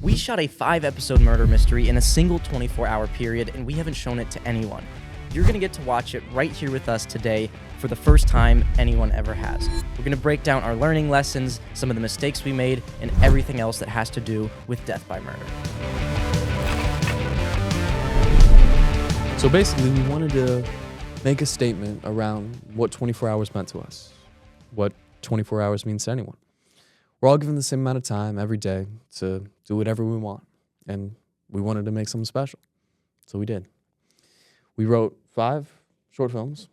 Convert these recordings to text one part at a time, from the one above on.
We shot a 5-episode murder mystery in a single 24-hour period, and we haven't shown it to anyone. You're going to get to watch it right here with us today for the first time anyone ever has. We're going to break down our learning lessons, some of the mistakes we made, and everything else that has to do with death by murder. So basically, we wanted to make a statement around what 24 hours meant to us, what 24 hours means to anyone. We're all given the same amount of time every day to do whatever we want, and we wanted to make something special, so we did. We wrote 5 short films.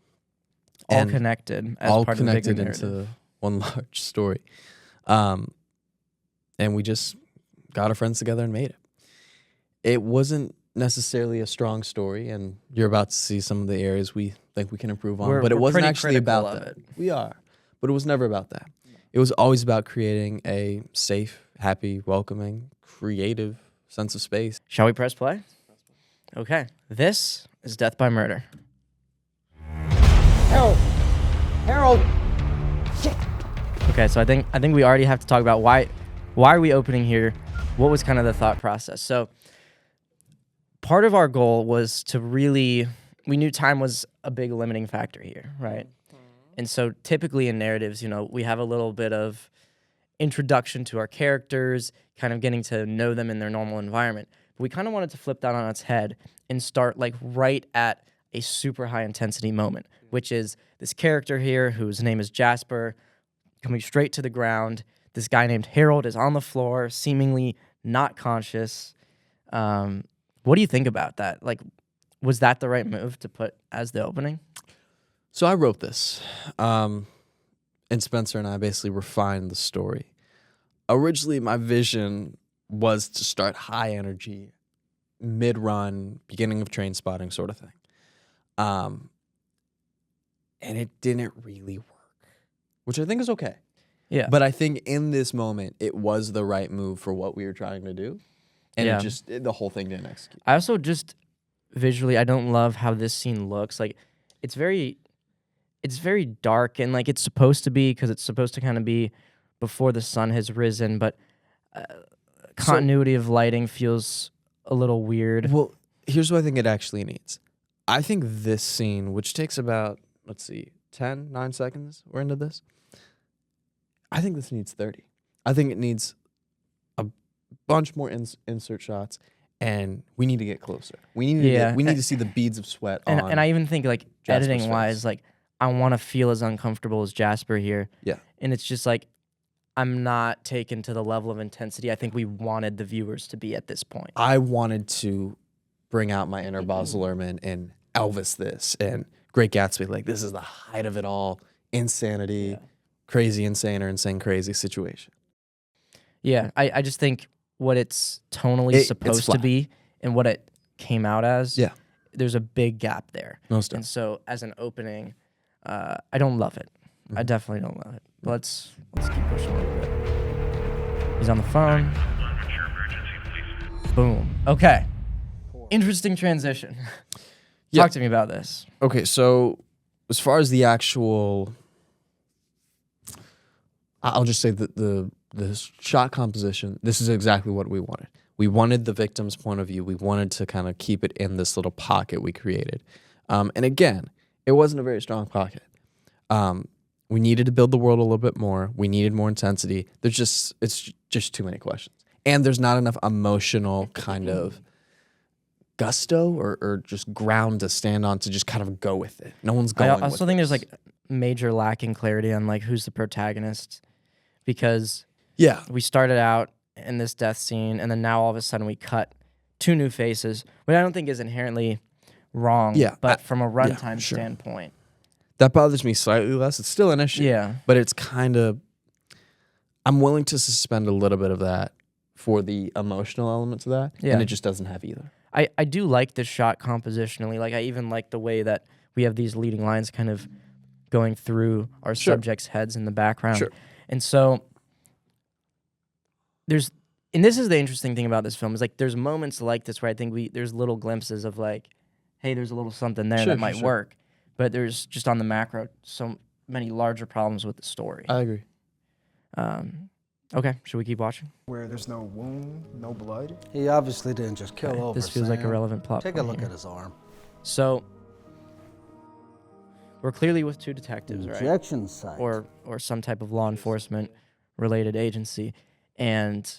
All connected as all part of the bigger connected narrative. into one large story. And we just got our friends together and made it. It wasn't necessarily a strong story, and you're about to see some of the areas we think we can improve on, but it wasn't pretty actually critical about of that. it. We are, but it was never about that. It was always about creating a safe, happy, welcoming, creative sense of space. Shall we press play? Okay. This is Death by Murder. Harold! Okay, so I think we already have to talk about why are we opening here? What was kind of the thought process? So part of our goal was to we knew time was a big limiting factor here, right? And so typically in narratives, we have a little bit of introduction to our characters, kind of getting to know them in their normal environment. But we kind of wanted to flip that on its head and start like right at a super high intensity moment, which is this character here whose name is Jasper, coming straight to the ground. This guy named Harold is on the floor, seemingly not conscious. What do you think about that? Like, was that the right move to put as the opening? So I wrote this, and Spencer and I basically refined the story. Originally, my vision was to start high energy, mid-run, beginning of train spotting sort of thing. And it didn't really work, which I think is okay. Yeah. But I think in this moment, it was the right move for what we were trying to do. And the whole thing didn't execute. I also just visually, I don't love how this scene looks. Like, it's very dark, and like it's supposed to be, because it's supposed to kind of be before the sun has risen, but continuity of lighting feels a little weird. Well, here's what I think it actually needs. I think this scene, which takes about, 9 seconds, we're into this. I think this needs 30. I think it needs a bunch more insert shots, and we need to get closer. We need to see the beads of sweat on. And I even think like Jasper's editing wise, like I want to feel as uncomfortable as Jasper here. Yeah. And it's just like I'm not taken to the level of intensity I think we wanted the viewers to be at this point. I wanted to bring out my inner Baz Luhrmann and Elvis this and Great Gatsby. Like, this is the height of it all. Insanity, crazy insane or insane crazy situation. Yeah, I just think what it's tonally supposed to be and what it came out as, there's a big gap there. Most and so as an opening, I don't love it. I definitely don't love it. But let's keep pushing a little bit. He's on the phone. Boom. Okay. Interesting transition. Talk to me about this. Okay, so as far as the actual, I'll just say that the shot composition, this is exactly what we wanted. We wanted the victim's point of view. We wanted to kind of keep it in this little pocket we created. And again, it wasn't a very strong pocket. We needed to build the world a little bit more. We needed more intensity. It's just too many questions. And there's not enough emotional kind of gusto or just ground to stand on to just kind of go with it. No one's going with it. I also think there's like major lacking clarity on like who's the protagonist, because we started out in this death scene and then now all of a sudden we cut 2 new faces, which I don't think is inherently wrong, but from a runtime standpoint. That bothers me slightly less. It's still an issue. Yeah. But it's kind of, I'm willing to suspend a little bit of that for the emotional elements of that. Yeah. And it just doesn't have either. I do like this shot compositionally. Like, I even like the way that we have these leading lines kind of going through our subjects' heads in the background. Sure. And so and this is the interesting thing about this film, is like there's moments like this where I think there's little glimpses of like, hey, there's a little something there that might work. But there's just on the macro so many larger problems with the story. I agree. Okay, should we keep watching? where there's no wound, no blood. He obviously didn't just kill Okay, over this feels like a Sam. relevant plot Take a point look here. at his arm. So we're clearly with two detectives, right? Injection site. Or some type of law enforcement related agency, and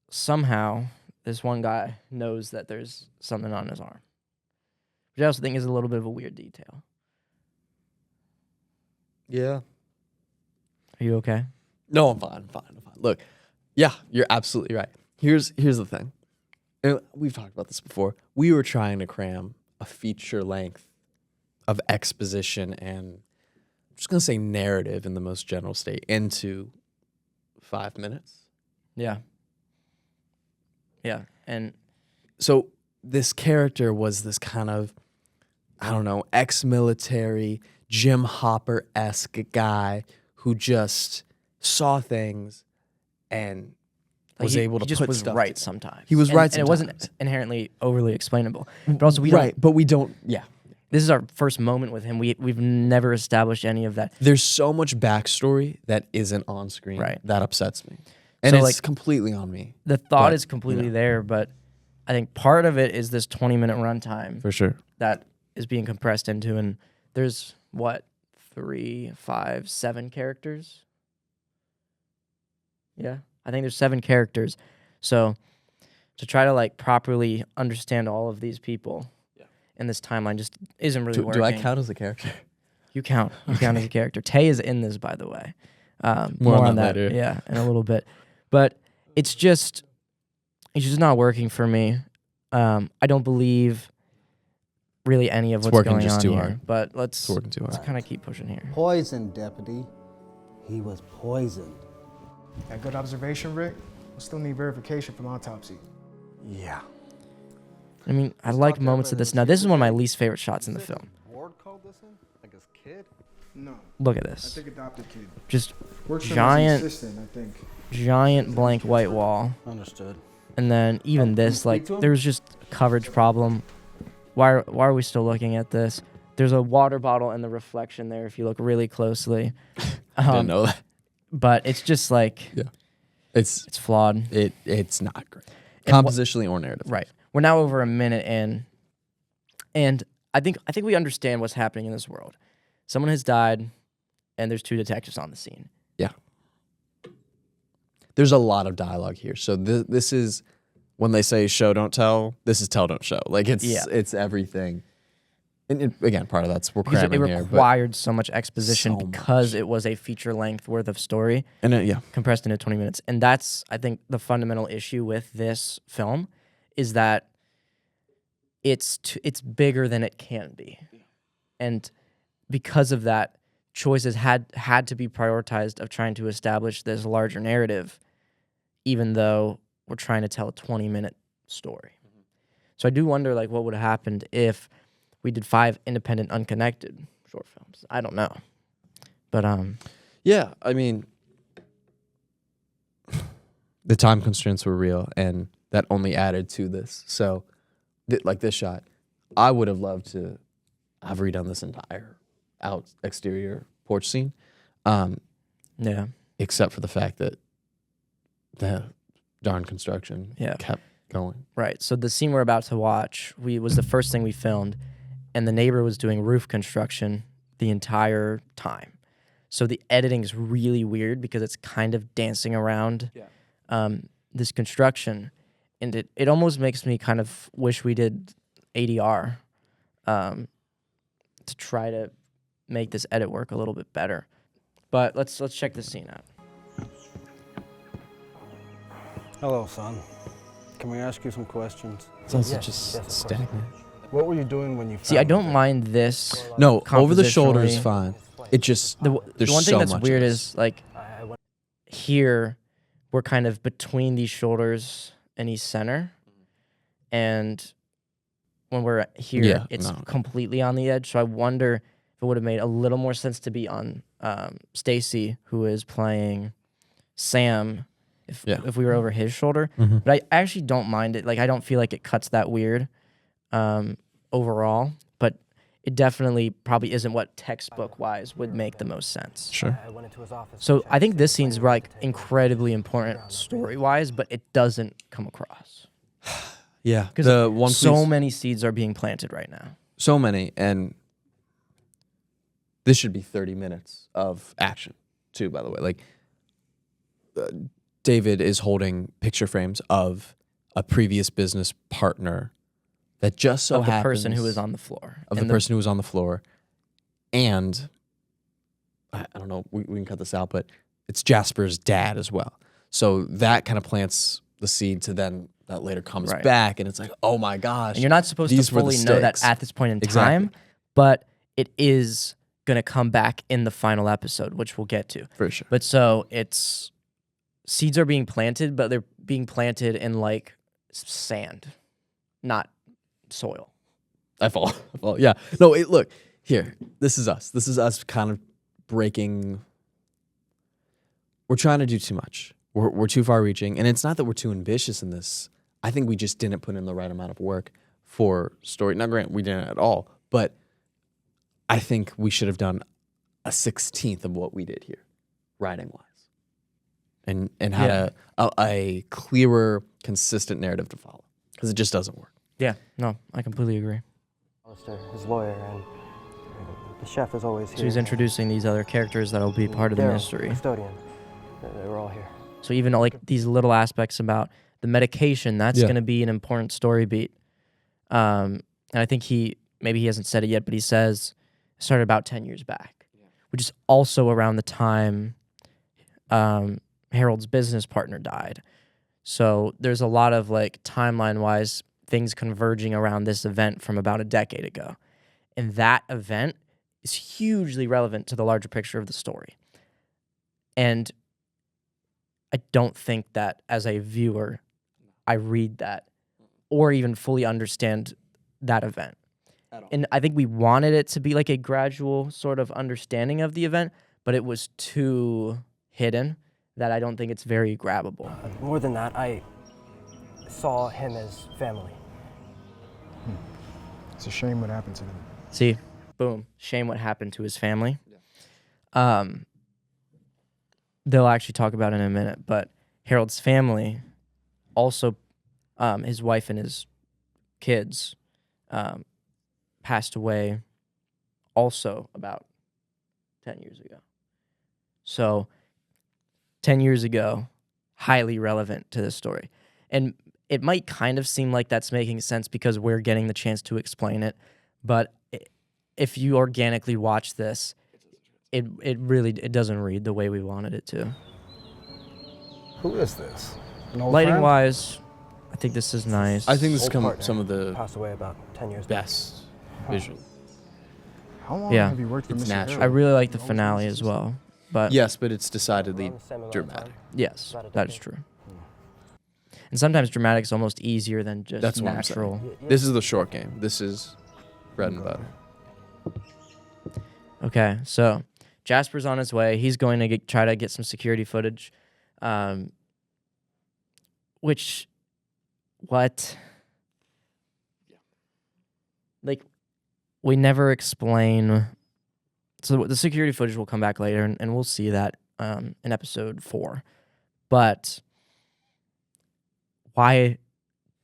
somehow this one guy knows that there's something on his arm, which I also think is a little bit of a weird detail. Yeah. Are you okay? No, I'm fine. I'm fine. Look, yeah, you're absolutely right. Here's the thing. And we've talked about this before. We were trying to cram a feature length of exposition and I'm just gonna say narrative in the most general state into 5 minutes. Yeah. Yeah, and So this character was this kind of, I don't know, ex-military, Jim Hopper-esque guy who just saw things and was able to he just put was stuff right together. sometimes. He was right and it wasn't sometimes. inherently overly explainable. But also, we don't. Right, but we don't. Yeah, This is our first moment with him. We've never established any of that. there's so much backstory that isn't on screen. Right. That upsets me, and So, it's like, completely on me The thought But, is completely you know. there, but I think part of it is this 20-minute runtime for sure. that is being compressed into, and there's what, 3, 5, 7 characters? Yeah, I think there's 7 characters. So to try to like properly understand all of these people in this timeline just isn't really working. Do I count as a character? You count. You count as a character. Taye is in this, by the way. More on that later. Yeah, in a little bit. But it's just not working for me. I don't believe really any of It's what's working going just on too here. hard. But let's It's working too hard. kind of keep pushing here. Poison, deputy. He was poisoned. A good observation, Rick. We still need verification from autopsy. Yeah. I mean, I like moments of this. Now, this is one of my least favorite shots in the film. Ward called this in? Like his kid? No, Look at I this. think adopted kid. Just Works Giant- as assistant, I think. giant blank white wall. Understood. And then even Oh, this, can you like, speak to him? there's just a coverage problem. Why are we still looking at this? There's a water bottle in the reflection there if you look really closely. Didn't know that. But it's just like, Yeah. It's it's flawed. it's not great. And Compositionally or narrative. Right. We're now over a minute in, and I think we understand what's happening in this world. Someone has died, and there's 2 detectives on the scene. Yeah. There's a lot of dialogue here. So this is when they say show don't tell. This is tell don't show. Like it's everything. And again, part of that's we're Because it cramming here. But, required so much exposition So because it was a feature length worth of story yeah, compressed into 20 minutes. And that's, I think, the fundamental issue with this film is that it's bigger than it can be. And because of that, choices had to be prioritized of trying to establish this larger narrative, even though we're trying to tell a 20-minute story. So I do wonder, like, what would have happened if we did 5 independent, unconnected short films. I don't know, but yeah. I mean, the time constraints were real, and that only added to this. So, like this shot, I would have loved to have redone this entire exterior porch scene. yeah, Except for the fact that the darn construction kept going. right. So the scene we're about to watch was the first thing we filmed, and the neighbor was doing roof construction the entire time. So the editing is really weird because it's kind of dancing around this construction, and it almost makes me kind of wish we did ADR to try to make this edit work a little bit better. But let's check this scene out. Hello, son. Can we ask you some questions? It's also Yes, just yes, of course. stagnant. What were you doing when you See, I found don't him? mind this. No, over the shoulder is Compositionally- fine. It just The there's one thing so that's much weird of this. is like here we're kind of between these shoulders and he's center, and when we're here, Yeah, it's no. completely on the edge. So I wonder if it would have made a little more sense to be on Stacy, who is playing Sam, if we were over his shoulder. Mhm. But I actually don't mind it. Like, I don't feel like it cuts that weird overall, but it definitely probably isn't what textbook wise would make the most sense. Sure. I went into his office. So I think this scene's like incredibly important story wise, but it doesn't come across. Yeah. Because The one so many seeds are being planted right now. so many, and this should be 30 minutes of action too, by the way. Like David is holding picture frames of a previous business partner that just so Of the happens person who was on the floor. of And the person who was on the floor, and I don't know, we can cut this out, but it's Jasper's dad as well. So that kind of plants the seed to then that later comes Right. back, and it's like, oh my gosh. And you're not supposed these to were the fully know that stakes. at this point in Exactly. time, but it is going to come back in the final episode, which we'll get to. For sure. But so it's seeds are being planted, but they're being planted in like sand, not soil. I fall. Yeah. No, look, here. This is us. This is us kind of breaking. We're trying to do too much. We're too far reaching. And it's not that we're too ambitious in this. I think we just didn't put in the right amount of work for story. Not granted, we didn't at all. But I think we should have done a 16th of what we did here, writing-wise. And had a clearer, consistent narrative to follow. Because it just doesn't work. Yeah, no, I completely agree. His lawyer, and the chef is always here. So he's introducing these other characters that'll be part of the Daryl, mystery. Custodian. They were all here. So even like these little aspects about the medication, that's Yeah. going to be an important story beat. And I think maybe he hasn't said it yet, but he says it started about 10 years back, which is also around the time Harold's business partner died. So there's a lot of like timeline-wise things converging around this event from about a decade ago. And that event is hugely relevant to the larger picture of the story. And I don't think that as a viewer, I read that or even fully understand that event. And I think we wanted it to be like a gradual sort of understanding of the event, but it was too hidden that I don't think it's very grabbable. More than that, I saw him as family. It's a shame what happened to them. See, boom, shame what happened to his family. They'll actually talk about it in a minute, but Harold's family also, his wife and his kids passed away also about 10 years ago. So 10 years ago, highly relevant to this story. And it might kind of seem like that's making sense because we're getting the chance to explain it, but if you organically watch this, it really doesn't read the way we wanted it to. Who is this? An old Lighting friend? wise, I think this is nice. I think this is Old partner. some of the Passed away about 10 years back. best visual. How long Yeah. have you worked for It's Mr. natural. I Harold? really like the finale as well. But Yes, but it's decidedly Around the same amount of dramatic. time. yes, About a that is decade. true. And sometimes dramatic is almost easier than just That's what I'm saying. natural. This is the short game. This is bread and butter. Okay, so Jasper's on his way. He's going to try to get some security footage. What? Like, we never explain. So the security footage will come back later, and we'll see that in episode 4. But why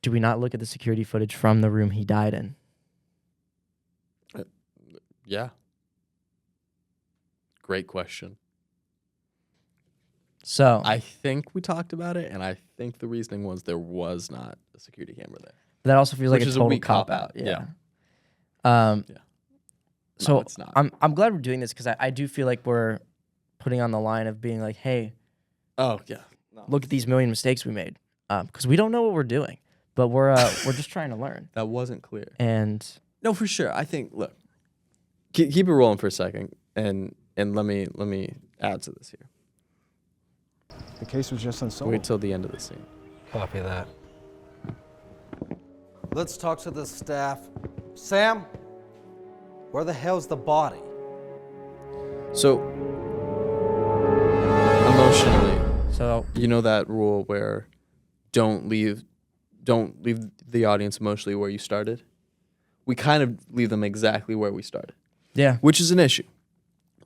do we not look at the security footage from the room he died in? Yeah. Great question. So I think we talked about it, and I think the reasoning was there was not a security camera there. that also feels like Which a is a total weak cop cop-out, out. Yeah. Yeah. So No, it's not. I'm glad we're doing this because I do feel like we're putting on the line of being like, hey, Oh, yeah. No. look at these million mistakes we made, because we don't know what we're doing, but we're just trying to learn. That wasn't clear. And No, for sure. I think, look, keep it rolling for a second, and let me add to this here. The case was just unsolved. Wait till the end of the scene. Copy that. Let's talk to the staff. Sam, where the hell's the body? So, emotionally, so you know that rule where don't leave the audience emotionally where you started? we kind of leave them exactly where we started, Yeah, which is an issue.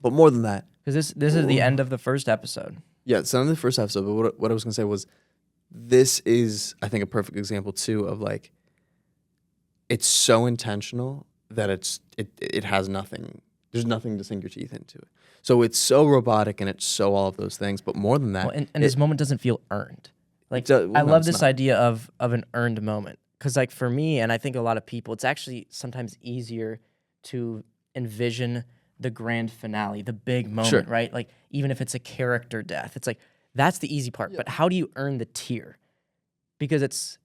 But more than that, because this is the end of the first episode. yeah, it's not in the first episode, but what I was going to say was this is, I think, a perfect example, too, of like, it's so intentional that it has nothing. There's nothing to sink your teeth into it. So it's so robotic and it's so all of those things. But more than that, Well, and this moment doesn't feel earned. Like well, I no, love it's this not. idea of an earned moment, because like for me, and I think a lot of people, it's actually sometimes easier to envision the grand finale, the big moment, Sure. right? Like even if it's a character death, it's like that's the easy part. But how do you earn the tear? Because it's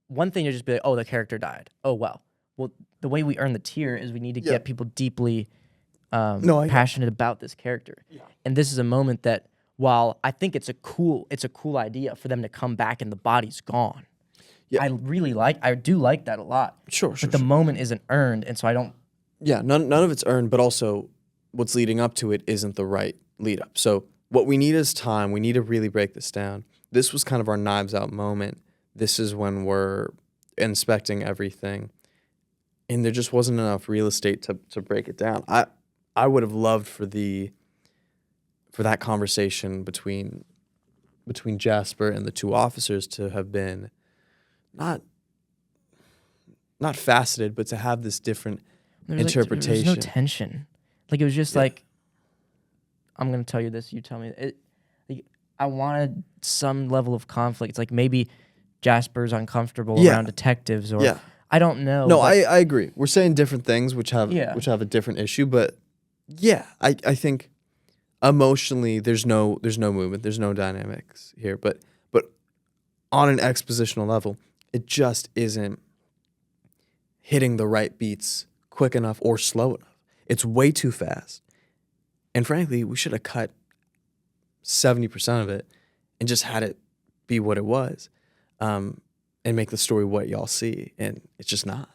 one thing to just be like, oh, the character died. Oh well. Well, the way we earn the tear is we need to get people deeply passionate about this character. Yeah. And this is a moment that, while I think it's a cool idea for them to come back and the body's gone. Yeah. I do like that a lot. Sure. But the moment isn't earned, and so I don't. Yeah, none of it's earned, but also what's leading up to it isn't the right lead up. So what we need is time. We need to really break this down. This was kind of our knives out moment. This is when we're inspecting everything. And there just wasn't enough real estate to break it down. I would have loved for that conversation between Jasper and the two officers to have been not faceted, but to have this different interpretation. There was no tension. Like it was just like, I'm gonna tell you this, you tell me. Like, I wanted some level of conflict. It's like maybe Jasper's uncomfortable around detectives, or I don't know. No, I agree. We're saying different things, which have a different issue. But yeah, I think emotionally there's no movement, there's no dynamics here. But on an expositional level, it just isn't hitting the right beats quick enough or slow enough. It's way too fast. And frankly, we should have cut 70% of it and just had it be what it was, and make the story what y'all see. And it's just not.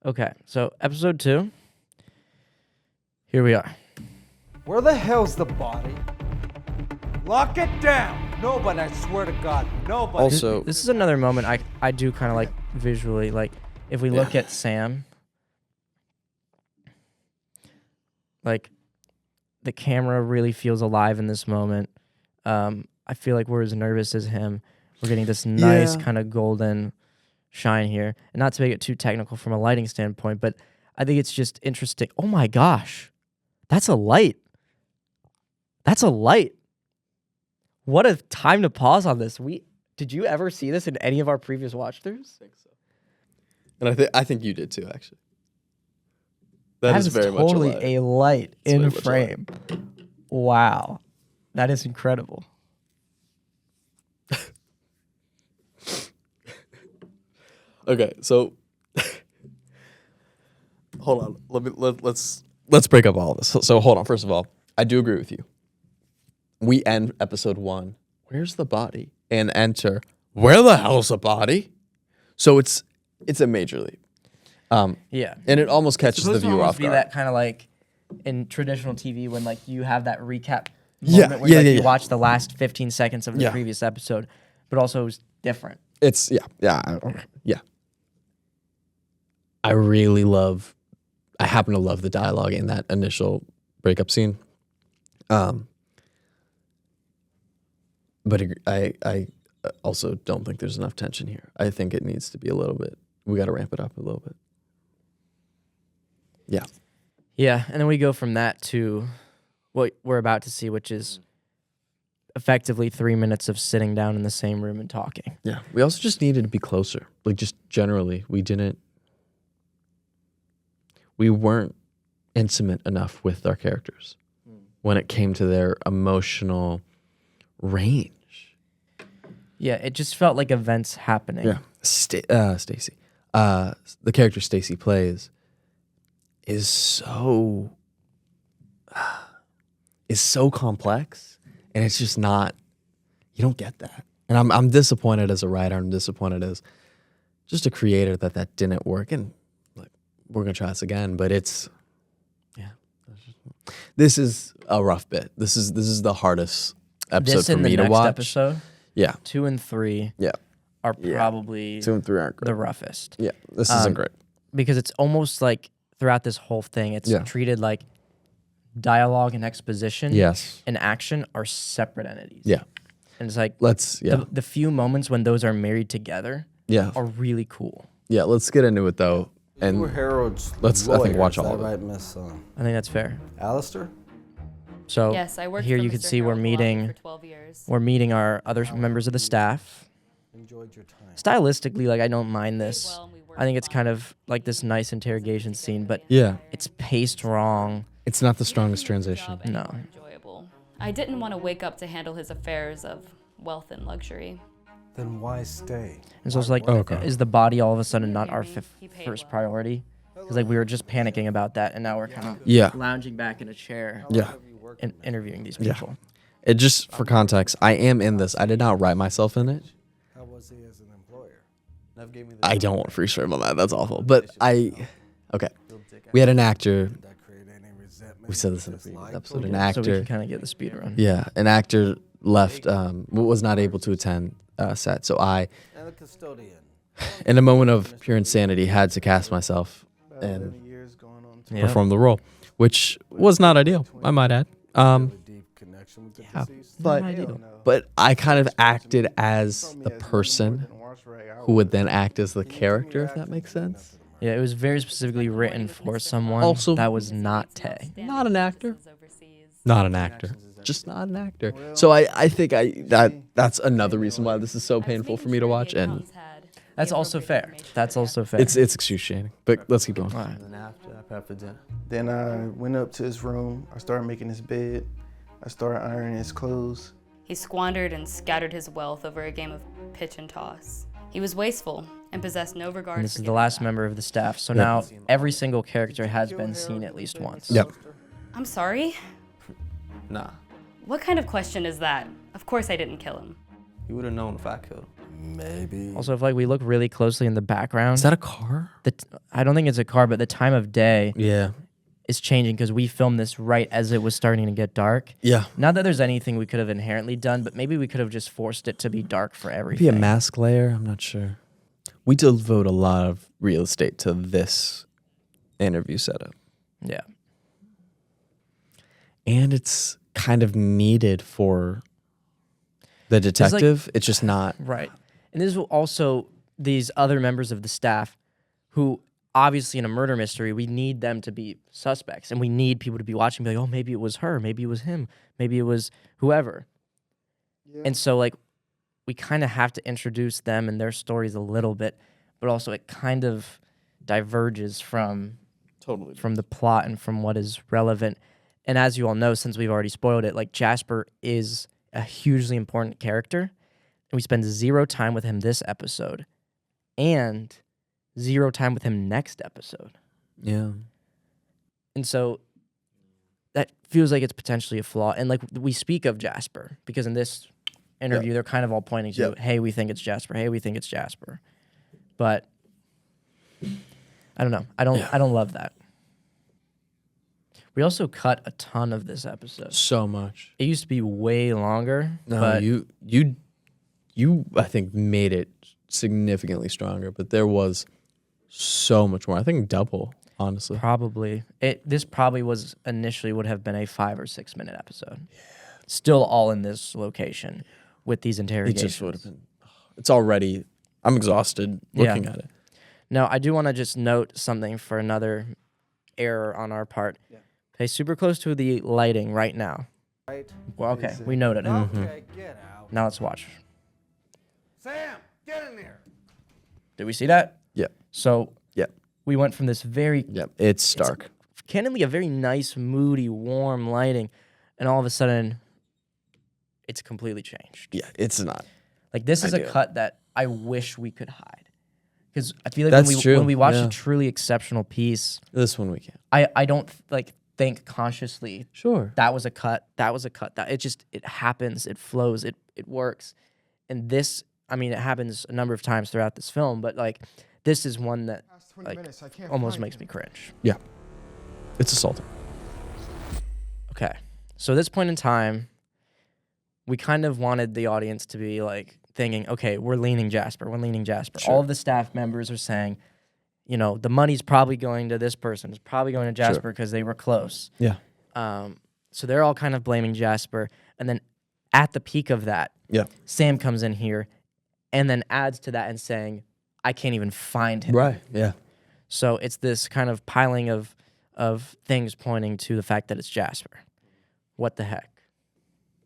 Okay, so episode 2. Here we are. Where the hell's the body? Lock it down. Nobody, I swear to God, nobody. Also, This is another moment I do kind of like visually. Like if we look at Sam, like the camera really feels alive in this moment. I feel like we're as nervous as him. We're getting this nice kind of golden shine here. And not to make it too technical from a lighting standpoint, but I think it's just interesting. Oh my gosh, that's a light. That's a light. What a time to pause on this. Did you ever see this in any of our previous watch-throughs? I think so. And I think you did too, actually. That is very totally much a light It's very in much a light. frame. Wow. That is incredible. Okay, so hold on. Let's break up all of this. So hold on. First of all, I do agree with you. We end episode 1. Where's the body? And enter. Where the hell's the body? So it's a major leap. Yeah. And it almost catches the Supposed to viewer almost off be guard. that kind of like in traditional TV when like you have that recap Yeah, moment where yeah, like, yeah, you yeah. watch the last 15 seconds of the Yeah. previous episode, but also it was different. It's yeah. I happen to love the dialogue in that initial breakup scene. But I also don't think there's enough tension here. I think it needs to be a little bit. We got to ramp it up a little bit. Yeah. Yeah, and then we go from that to what we're about to see, which is effectively 3 minutes of sitting down in the same room and talking. Yeah. We also just needed to be closer. Like just generally, we weren't intimate enough with our characters when it came to their emotional range. Yeah, it just felt like events happening. Yeah. Stacy. The character Stacy plays is so complex, and it's just not. You don't get that, and I'm disappointed as a writer. I'm disappointed as just a creator that didn't work, and like we're gonna try this again. But it's this is a rough bit. This is the hardest episode This for and the me to next watch. episode, Yeah, 2 and 3 yeah. are probably 2 and 3 aren't great. the roughest. Yeah, this isn't great. because it's almost like throughout this whole thing, it's treated like dialogue and exposition Yes. and action are separate entities. Yeah. And it's like the few moments when those are married together are really cool. Yeah, let's get into it though. And You were Harold's let's, lawyer, I think, watch is all that of it. right, Miss I think that's fair. Alistair? So Yes, I worked here for you can Mr. see Harold Lawley for 12 years. we're meeting our other members of the staff. Enjoyed your time. Stylistically, like I don't mind this. Well, and we worked I think it's fine. kind of like this nice interrogation scene, but Yeah, it's paced wrong. it's not the strongest transition. Job any No. more enjoyable. I didn't want to wake up to handle his affairs of wealth and luxury. Then why stay? It's also like, is the body all of a sudden not our first priority? Because like we were just panicking about that, and now we're kind of lounging back in a chair Yeah. and interviewing these Yeah. people. It just for context, I am in this. I did not write myself in it. How was he as an employer? I don't want free stream on that. That's awful. But okay. We had an actor. Did that create any resentment? We said this in a previous episode. An So we actor. can kind of get the speed run. Yeah, an actor left. Was not able to attend set. So I, And the custodian. in a moment of pure insanity, had to cast myself and Yeah. perform the role, which was not ideal, I might add. Really deep connection with the Yeah, deceased. but I kind of acted as the person who would then act as the character, if that makes sense. Yeah, it was very specifically written for someone Also- that was not Taye. Not an actor. Overseas. Not an actor. Just not an actor. So I think that's another reason why this is so painful for me to watch, and That's also fair. That's also fair. it's excruciating. But let's keep going. Alright. And then after, I prepped for dinner. Then I went up to his room. I started making his bed. I started ironing his clothes. He squandered and scattered his wealth over a game of pitch and toss. He was wasteful and possessed no regard And this for is the giving last back. member of the staff. So Yep. now every single character has been seen at least once. Yep. I'm sorry? Nah, What kind of question is that? Of course I didn't kill him. you would have known if I killed. Maybe. Also, if like we look really closely in the background, Is that a car? I don't think it's a car, but the time of day Yeah. is changing because we filmed this right as it was starting to get dark. Yeah. Not that there's anything we could have inherently done, but maybe we could have just forced it to be dark for everything. Maybe a mask layer. I'm not sure. We devote a lot of real estate to this interview setup, Yeah. and it's kind of needed for the detective. It's just not. Right. And this is also these other members of the staff who obviously in a murder mystery, we need them to be suspects and we need people to be watching and be like, oh, maybe it was her, maybe it was him, maybe it was whoever. Yeah. And so like we kind of have to introduce them and their stories a little bit, but also it kind of diverges from the plot and from what is relevant. And as you all know, since we've already spoiled it, like Jasper is a hugely important character. And we spend 0 time with him this episode and 0 time with him next episode. Yeah. And so that feels like it's potentially a flaw. And like we speak of Jasper because in this interview, they're kind of all pointing to, hey, we think it's Jasper. Hey, we think it's Jasper. But I don't know. I don't love that. We also cut a ton of this episode. So much. It used to be way longer. No, but you I think made it significantly stronger, but there was so much more. I think double, honestly. probably this probably was initially would have been a 5 or 6 minute episode. Still all in this location with these It interrogations. just would have been. It's already. I'm exhausted looking at it. Now, I do want to just note something for another error on our part. Pay super close to the lighting right now. Right? Well, okay, we noted it. Okay, get out. Now let's watch. Sam, get in there. Did we see that? Yep. So Yep. we went from this very Yep. It's stark. candidly a very nice, moody, warm lighting, and all of a sudden, it's completely changed. Yeah. It's not. Like this is I a do. cut that I wish we could hide, because I feel like That's when we true, when we watch yeah. a truly exceptional piece, This one we can't. I don't like think consciously Sure. that was a cut, that was a cut, that it happens, it flows, it works, and this, I mean, it happens a number of times throughout this film, but like this is one that Past 20 like minutes, I can't almost find makes him. me cringe. Yeah. It's assaulting. Okay. So at this point in time, we kind of wanted the audience to be like thinking, okay, we're leaning Jasper. Sure. All of the staff members are saying, you know, the money's probably going to this person. It's probably going to Jasper because they were close. Yeah. So they're all kind of blaming Jasper. And then at the peak of that, Yeah. Sam comes in here and then adds to that and saying, I can't even find him. Right. Yeah. So it's this kind of piling of things pointing to the fact that it's Jasper. What the heck?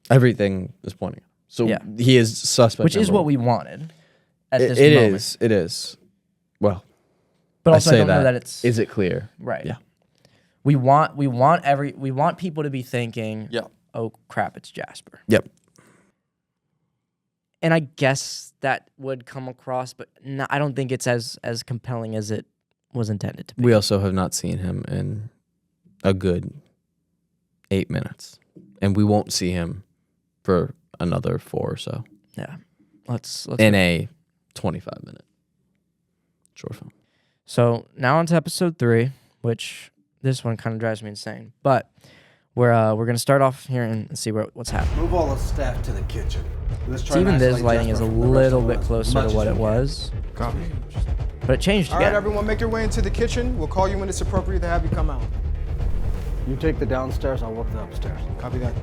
Everything is pointing. So Yeah. he is suspect. Which is number what one. we wanted at this It moment. is. It is. Well, But also I say don't know that it's Is it clear? right. Yeah. We want people to be thinking, Yeah. oh crap, it's Jasper. Yep. And I guess that would come across, but no, I don't think it's as compelling as it was intended to be. We also have not seen him in a good 8 minutes, and we won't see him for another 4 or so Yeah. Let's in a 25-minute short film. So now on to episode 3, which this one kind of drives me insane. But we're gonna start off here and see what's happening. Move all the staff to the kitchen. Let's try So and even this isolate lighting is a Jasper from the rest little of bit us as closer much to as what we it can. was, Copy. but it changed All right, again. everyone, make your way into the kitchen. We'll call you when it's appropriate to have you come out. You take the downstairs, I'll work the upstairs. Copy that.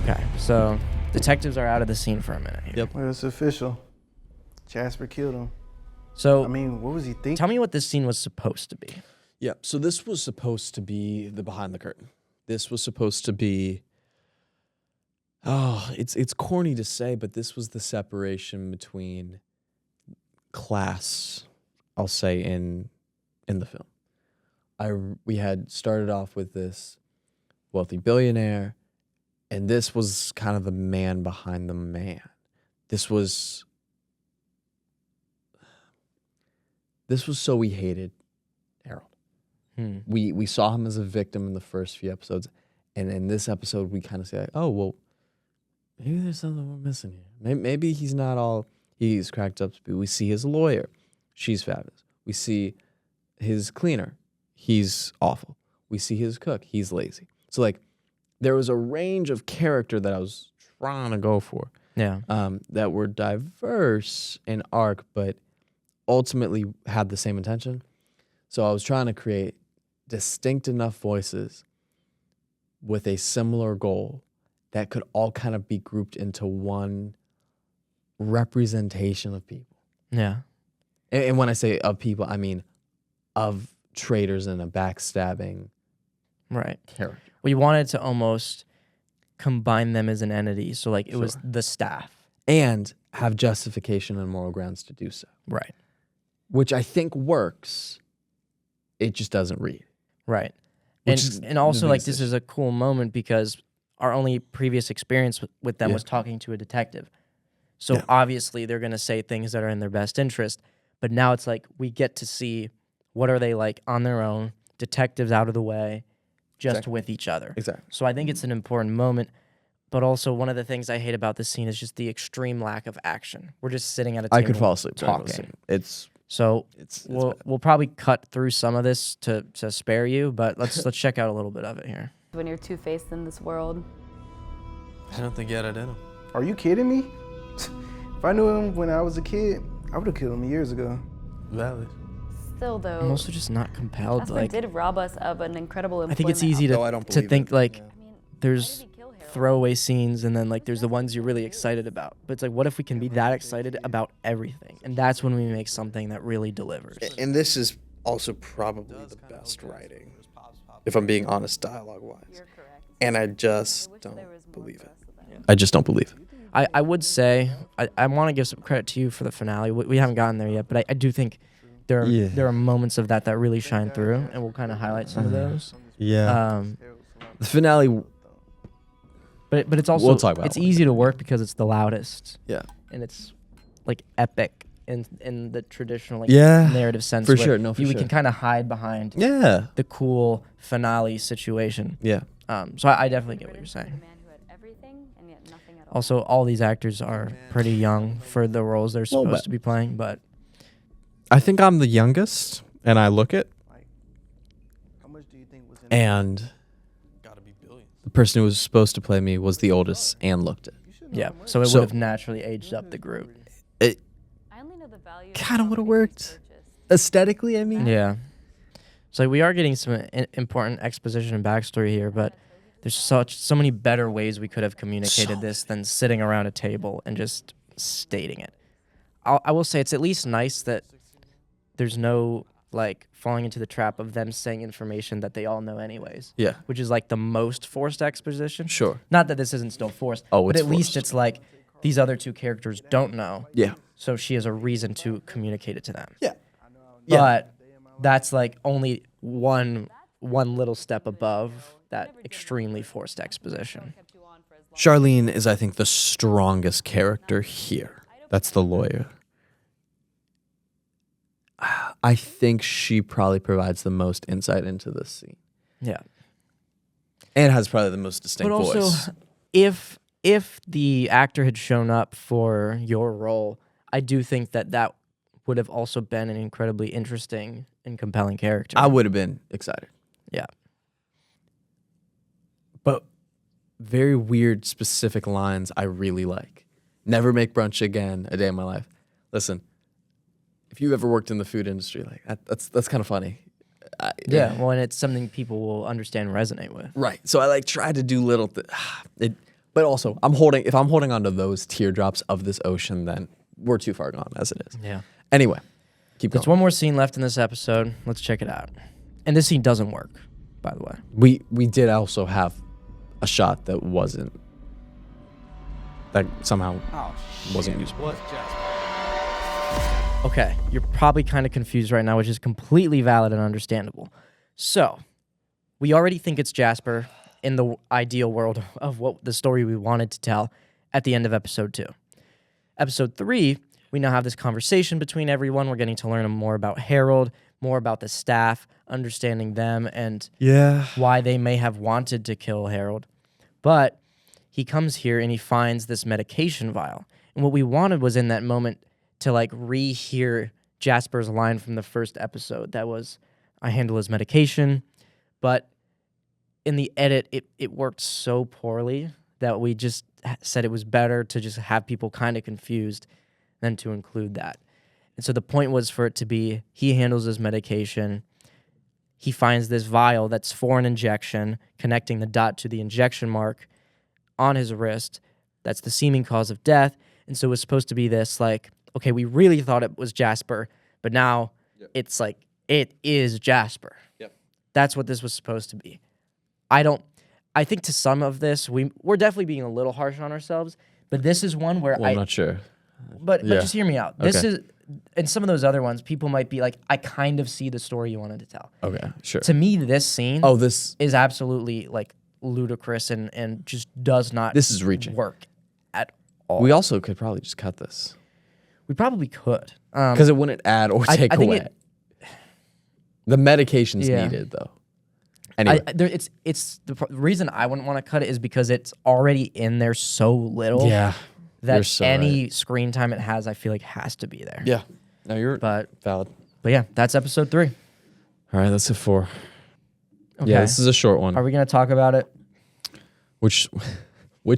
Okay, so detectives are out of the scene for a minute here. Yep. Well, it's official. Jasper killed him. So I mean, what was he thinking? tell me what this scene was supposed to be. Yeah. So this was supposed to be the behind the curtain. This was supposed to be. Oh, it's corny to say, but this was the separation between class, I'll say, in the film. We had started off with this wealthy billionaire, and this was kind of the man behind the man. This was so we hated Harold. We saw him as a victim in the first few episodes, and in this episode we kind of say, like, oh well, maybe there's something we're missing here. Maybe he's not all he's cracked up to be. We see his lawyer, she's fabulous. We see his cleaner, he's awful. We see his cook, he's lazy. So like, there was a range of character that I was trying to go for, Yeah. that were diverse in arc, but ultimately had the same intention. So I was trying to create distinct enough voices with a similar goal that could all kind of be grouped into one representation of people. Yeah. And when I say of people, I mean of traitors and a backstabbing Right. character. We wanted to almost combine them as an entity. So like it was Sure. the staff. And have justification and moral grounds to do so, Right. which I think works. It just doesn't read. Right. Which is And also the like biggest this issue. is a cool moment because our only previous experience with them Yeah. was talking to a detective. So Yeah. obviously they're going to say things that are in their best interest, but now it's like we get to see what are they like on their own, detectives out of the way, just Exactly. with each other. Exactly. So I think it's an important moment, but also one of the things I hate about this scene is just the extreme lack of action. We're just sitting at a table I could fall asleep during talking. this scene. It's We'll probably cut through some of this to spare you, but let's check out a little bit of it here. When you're two-faced in this world. I don't think he had it in him. Are you kidding me? If I knew him when I was a kid, I would have killed him years ago. Valid. Still, though, I'm also just not compelled. Jasper Like did rob us of an incredible employment. I think it's easy No, I don't to believe think it. like I mean, there's why did he kill Harold? throwaway scenes and then like there's the ones you're really excited about. But it's like what if we can be that excited about everything? And that's when we make something that really delivers. And this is also probably the best writing, if I'm being honest, dialogue-wise. You're correct. And I I just wish don't there was more believe for it. us of that. I just don't believe it. I would say I want to give some credit to you for the finale. We haven't gotten there yet, but I do think there are moments of that really shine through, and we'll kind of highlight some of those. Yeah. The finale. But it's also We'll talk about it's it. easy to work because it's the loudest. Yeah. And it's like epic in the traditional like Yeah, narrative sense. for where sure. No, for we sure. can kind of hide behind Yeah. the cool finale situation. Yeah. So I definitely get what you're saying. The man who had everything and yet nothing at all. Also, all these actors are pretty young for the roles they're Little supposed bit. to be playing, but I think I'm the youngest, and I look it, How much do you think was in and Gotta be billions. the person who was supposed to play me was the oldest and looked it. yeah. So it So- would have naturally aged up the group. It I only know the value of kind of would have property we worked purchased. aesthetically, I mean. Yeah. So we are getting some important exposition and backstory here, but there's so many better ways we could have communicated this than sitting around a table and just stating it. I will say it's at least nice that there's no like falling into the trap of them saying information that they all know anyways. Yeah. Which is like the most forced exposition. Sure. Not that this isn't still forced, Oh, but it's at least forced. it's like these other two characters don't know. Yeah. So she has a reason to communicate it to them. Yeah. But that's like only one little step above that extremely forced exposition. Charlene is, I think, the strongest character here. That's the lawyer. I think she probably provides the most insight into this scene. Yeah. And has probably the most distinct But also, voice. if the actor had shown up for your role, I do think that would have also been an incredibly interesting and compelling character. I would have been excited. Yeah. But very weird, specific lines I really like. Never make brunch again a day in my life. Listen, if you ever worked in the food industry, like that's kind of funny. Yeah, well, and it's something people will understand and resonate with. Right. So I like try to do little but also if I'm holding on to those teardrops of this ocean, then we're too far gone as it is. Yeah. Anyway, keep going. There's one more scene left in this episode. Let's check it out. And this scene doesn't work, by the way. We did also have a shot that somehow wasn't useful. What's Jasper? Okay, you're probably kind of confused right now, which is completely valid and understandable. So, we already think it's Jasper in the ideal world of what the story we wanted to tell at the end of episode 2. Episode 3, we now have this conversation between everyone. We're getting to learn more about Harold, more about the staff, understanding them, and why they may have wanted to kill Harold. But he comes here and he finds this medication vial. And what we wanted was in that moment to like rehear Jasper's line from the first episode. That was, I handle his medication. But in the edit, it worked so poorly that we just said it was better to just have people kind of confused than to include that. And so the point was for it to be, he handles his medication. He finds this vial that's for an injection, connecting the dot to the injection mark on his wrist. That's the seeming cause of death. And so it was supposed to be this like, okay, we really thought it was Jasper, but now it's like, it is Jasper. Yep. That's what this was supposed to be. I think to some of this, we're definitely being a little harsh on ourselves, but this is one where I'm not sure. But just hear me out. This Okay. is, and some of those other ones, people might be like, I kind of see the story you wanted to tell. Okay, sure. To me, this scene This is absolutely like ludicrous and just does not This is reaching. work at all. We also could probably just cut this We probably could. because it wouldn't add or I take think away. The medication's Yeah. needed though. Anyway, it's the reason I wouldn't want to cut it is because it's already in there so little you're that so any right. screen time it has, I feel like has to be there. Yeah. No, you're But valid. yeah, that's episode 3. All right, that's it 4. Okay. Yeah, this is a short one. Are we gonna talk about it? Which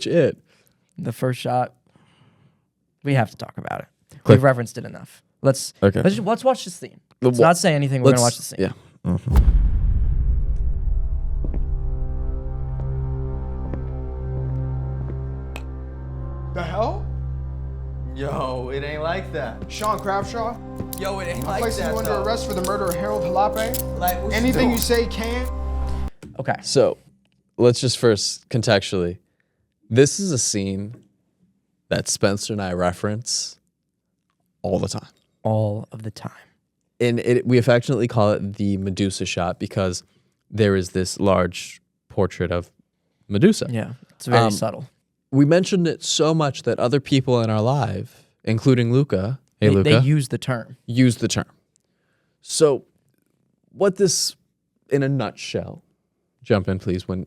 it? The first shot. We have to talk about it. Click. We've referenced it enough. Let's watch the scene. Let's not say anything. We're gonna watch the scene. Yeah. The hell? Yo, it ain't like that. Sean Crabshaw? Yo, it ain't I'm like placing that. you under though. arrest for the murder of Harold Jalape. Like, what Anything you doing? say can. Okay. So, let's just first contextually. This is a scene that Spencer and I reference all the time. All of the time. And we affectionately call it the Medusa shot because there is this large portrait of Medusa. Yeah. It's very subtle. We mentioned it so much that other people in our life, including Luca, They use the term. use the term. So, what this, in a nutshell, jump in please when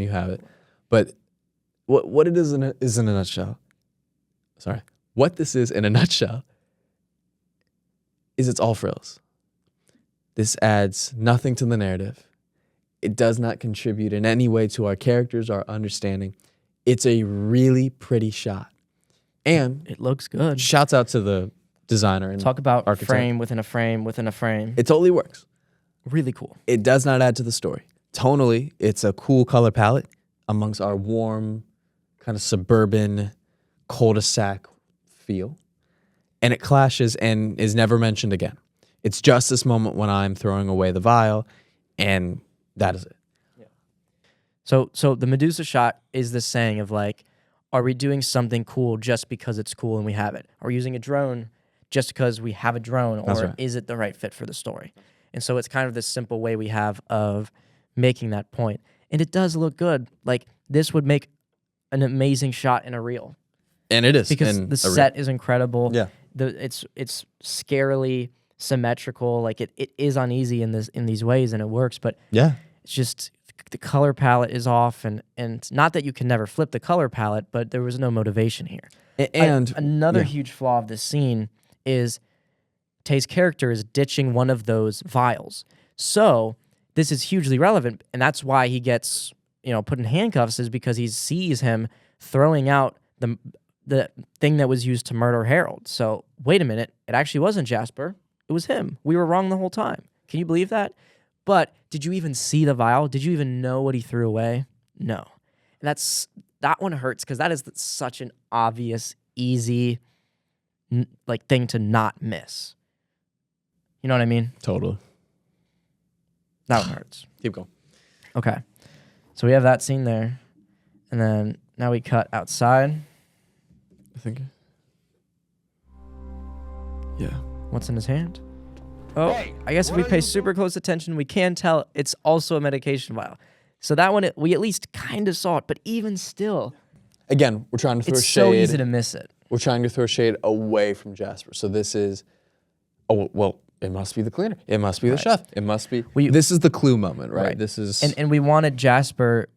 you have it. But what it is in a nutshell. Sorry, what this is in a nutshell is it's all frills. This adds nothing to the narrative. It does not contribute in any way to our characters, our understanding. It's a really pretty shot. And It looks good. shouts out to designer and Talk about architect. frame within a frame within a frame. It totally works. Really cool. It does not add to the story. Tonally, it's a cool color palette amongst our warm, kind of suburban cul-de-sac feel. And it clashes and is never mentioned again. It's just this moment when I'm throwing away the vial, and that is it. So the Medusa shot is the saying of like, are we doing something cool just because it's cool and we have it? Are we using a drone just because we have a drone, That's or right. is it the right fit for the story? And so it's kind of this simple way we have of making that point. And it does look good. Like, this would make an amazing shot in a reel. And it is. Because in the a set is incredible. Yeah. It's scarily symmetrical. Like, it is uneasy in these ways, and it works, but Yeah. it's just the color palette is off, and not that you can never flip the color palette, but there was no motivation here. And Another yeah. huge flaw of this scene is Taye's character is ditching one of those vials. So this is hugely relevant, and that's why he gets put in handcuffs, is because he sees him throwing out the thing that was used to murder Harold. So wait a minute, it actually wasn't Jasper, it was him. We were wrong the whole time. Can you believe that? But did you even see the vial? Did you even know what he threw away? No. And that one hurts, because that is such an obvious, easy thing to not miss. You know what I mean? Totally. That one hurts. Keep going. Okay. So we have that scene there. And then now we cut outside. I think. Yeah. What's in his hand? Oh, Hey, I guess if we pay super close attention, we can tell it's also a medication vial. So that one, we at least kind of saw it, but even still, Again, we're trying to throw it's shade. so easy to miss it. We're trying to throw shade away from Jasper. So this is, it must be the cleaner. It must be the chef. It must be. This is the clue moment, right? This is. And we wanted Jasper.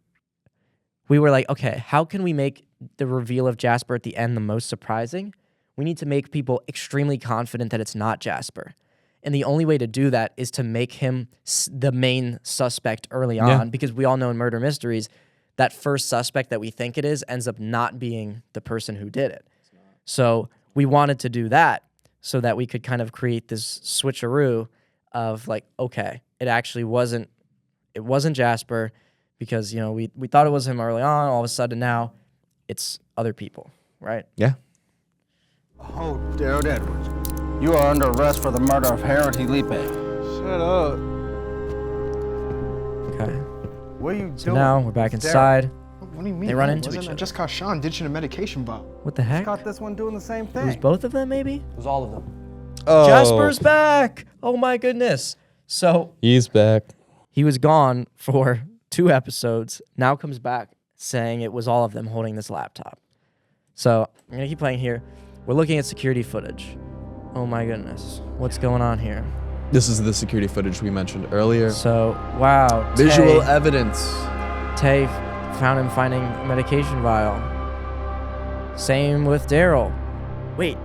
We were like, okay, how can we make the reveal of Jasper at the end the most surprising? We need to make people extremely confident that it's not Jasper. And the only way to do that is to make him the main suspect early on, because we all know in murder mysteries, that first suspect that we think it is ends up not being the person who did it. So we wanted to do that so that we could kind of create this switcheroo of like, okay, it wasn't Jasper, because, we thought it was him early on. All of a sudden now it's other people, right? Yeah. Oh, Daryl Edwards, you are under arrest for the murder of Harold Felipe. Shut up. Okay. What are you So doing? now we're back inside. What do you mean? They run No, into wasn't each I other. just caught Sean ditching a medication vial. What the heck? Caught this one doing the same It was thing. both of them, maybe? It was all of them. Oh, Jasper's back! Oh my goodness. So He's back. he was gone for 2 episodes, now comes back saying it was all of them holding this laptop. So I'm gonna keep playing here. We're looking at security footage. Oh my goodness. What's going on here? This is the security footage we mentioned earlier. So, wow. Visual Taye- evidence. Taye found him finding a medication vial. Same with Daryl. Wait,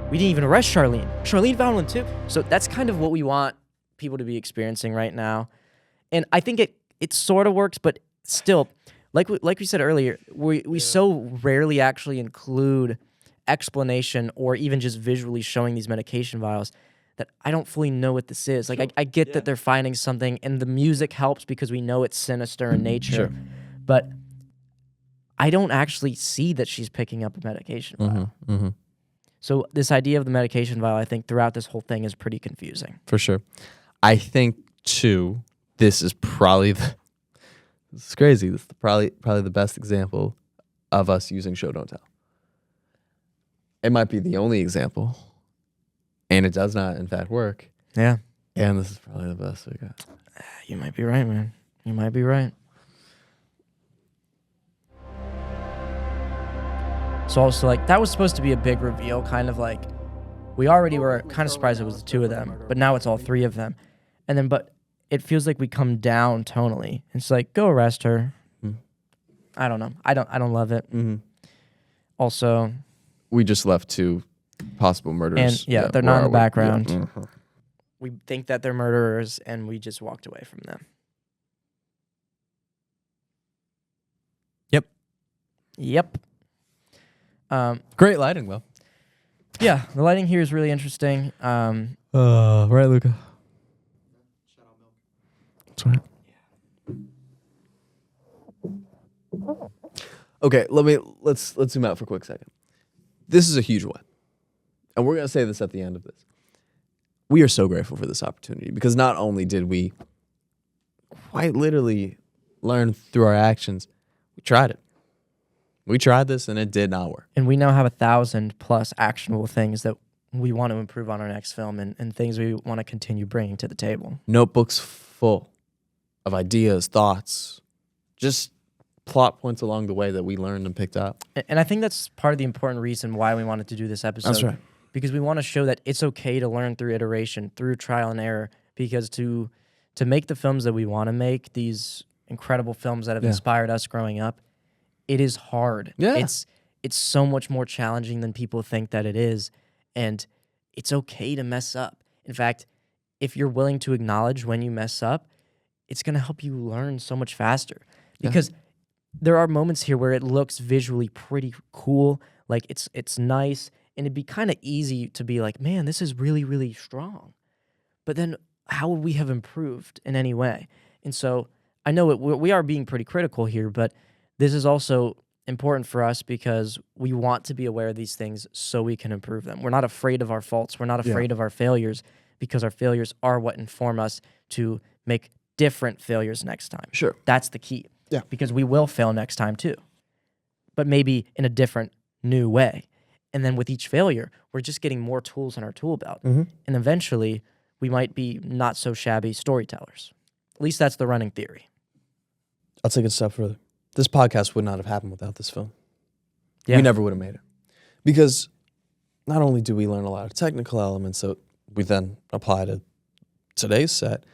we didn't even arrest Charlene. Charlene found one too. So that's kind of what we want people to be experiencing right now. And I think it sort of works, but still, like we said earlier, we so rarely actually include explanation or even just visually showing these medication vials that I don't fully know what this is. Like, I get that they're finding something, and the music helps because we know it's sinister in nature. Sure. But I don't actually see that she's picking up a medication vial. Mm-hmm. So this idea of the medication vial, I think, throughout this whole thing is pretty confusing. For sure. I think, too, this is probably this is crazy. This is probably the best example of us using show don't tell. It might be the only example, and it does not, in fact, work. Yeah. And this is probably the best we got. You might be right, man. You might be right. So also, like, that was supposed to be a big reveal, kind of like, we already were kind of surprised it was the 2 of them, but now it's all 3 of them. And then, but it feels like we come down tonally. It's like, go arrest her. I don't know. I don't love it. Mm-hmm. Also, We just left 2 possible murders. and yeah, they're not in the where are we? background. Yeah. Mhm. We think that they're murderers, and we just walked away from them. Yep. Great lighting, though. Yeah, the lighting here is really interesting. Right, Luca? That's right. Okay, let's zoom out for a quick second. This is a huge one. And we're gonna say this at the end of this. We are so grateful for this opportunity because not only did we quite literally learn through our actions, we tried it. We tried this and it did not work. And we now have 1,000+ actionable things that we want to improve on our next film and things we want to continue bringing to the table. Notebooks full of ideas, thoughts, just plot points along the way that we learned and picked up. And I think that's part of the important reason why we wanted to do this episode. That's right. Because we want to show that it's okay to learn through iteration, through trial and error, because to make the films that we want to make, these incredible films that have inspired us growing up, it is hard. Yeah. It's so much more challenging than people think that it is, and it's okay to mess up. In fact, if you're willing to acknowledge when you mess up, it's going to help you learn so much faster. Because there are moments here where it looks visually pretty cool, like it's nice, and it'd be kind of easy to be like, man, this is really, really strong. But then how would we have improved in any way? And so I know we are being pretty critical here, but this is also important for us because we want to be aware of these things so we can improve them. We're not afraid of our faults. We're not afraid of our failures because our failures are what inform us to make different failures next time. Sure. That's the key. Yeah. Because we will fail next time too, but maybe in a different, new way. And then with each failure, we're just getting more tools in our tool belt. Mm-hmm. And eventually, we might be not so shabby storytellers. At least that's the running theory. I'll take it a step further. This podcast would not have happened without this film. Yeah. We never would have made it. Because not only do we learn a lot of technical elements that we then apply to today's set,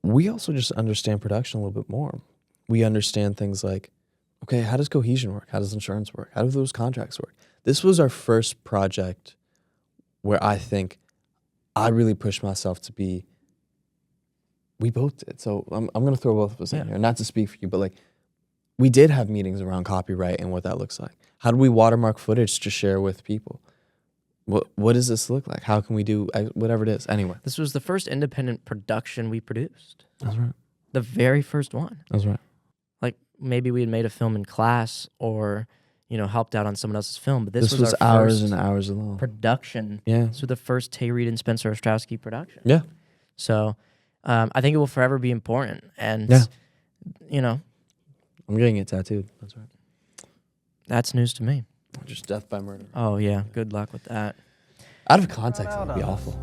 we also just understand production a little bit more. We understand things like, okay, how does cohesion work? How does insurance work? How do those contracts work? This was our first project where I think I really pushed myself to be, we both did. So I'm going to throw both of us in here, not to speak for you, but like we did have meetings around copyright and what that looks like. How do we watermark footage to share with people? What does this look like? How can we do whatever it is? Anyway. This was the first independent production we produced. That's right. The very first one. That's right. Like maybe we had made a film in class or, helped out on someone else's film, but this was our hours first and hours alone. production. Yeah. So the first Taye Reid and Spencer Ostrowski production. Yeah. So I think it will forever be important. And, I'm getting it tattooed. That's right. that's news to me. Just death by murder. Oh, yeah. Good luck with that. Out of context, that would be awful.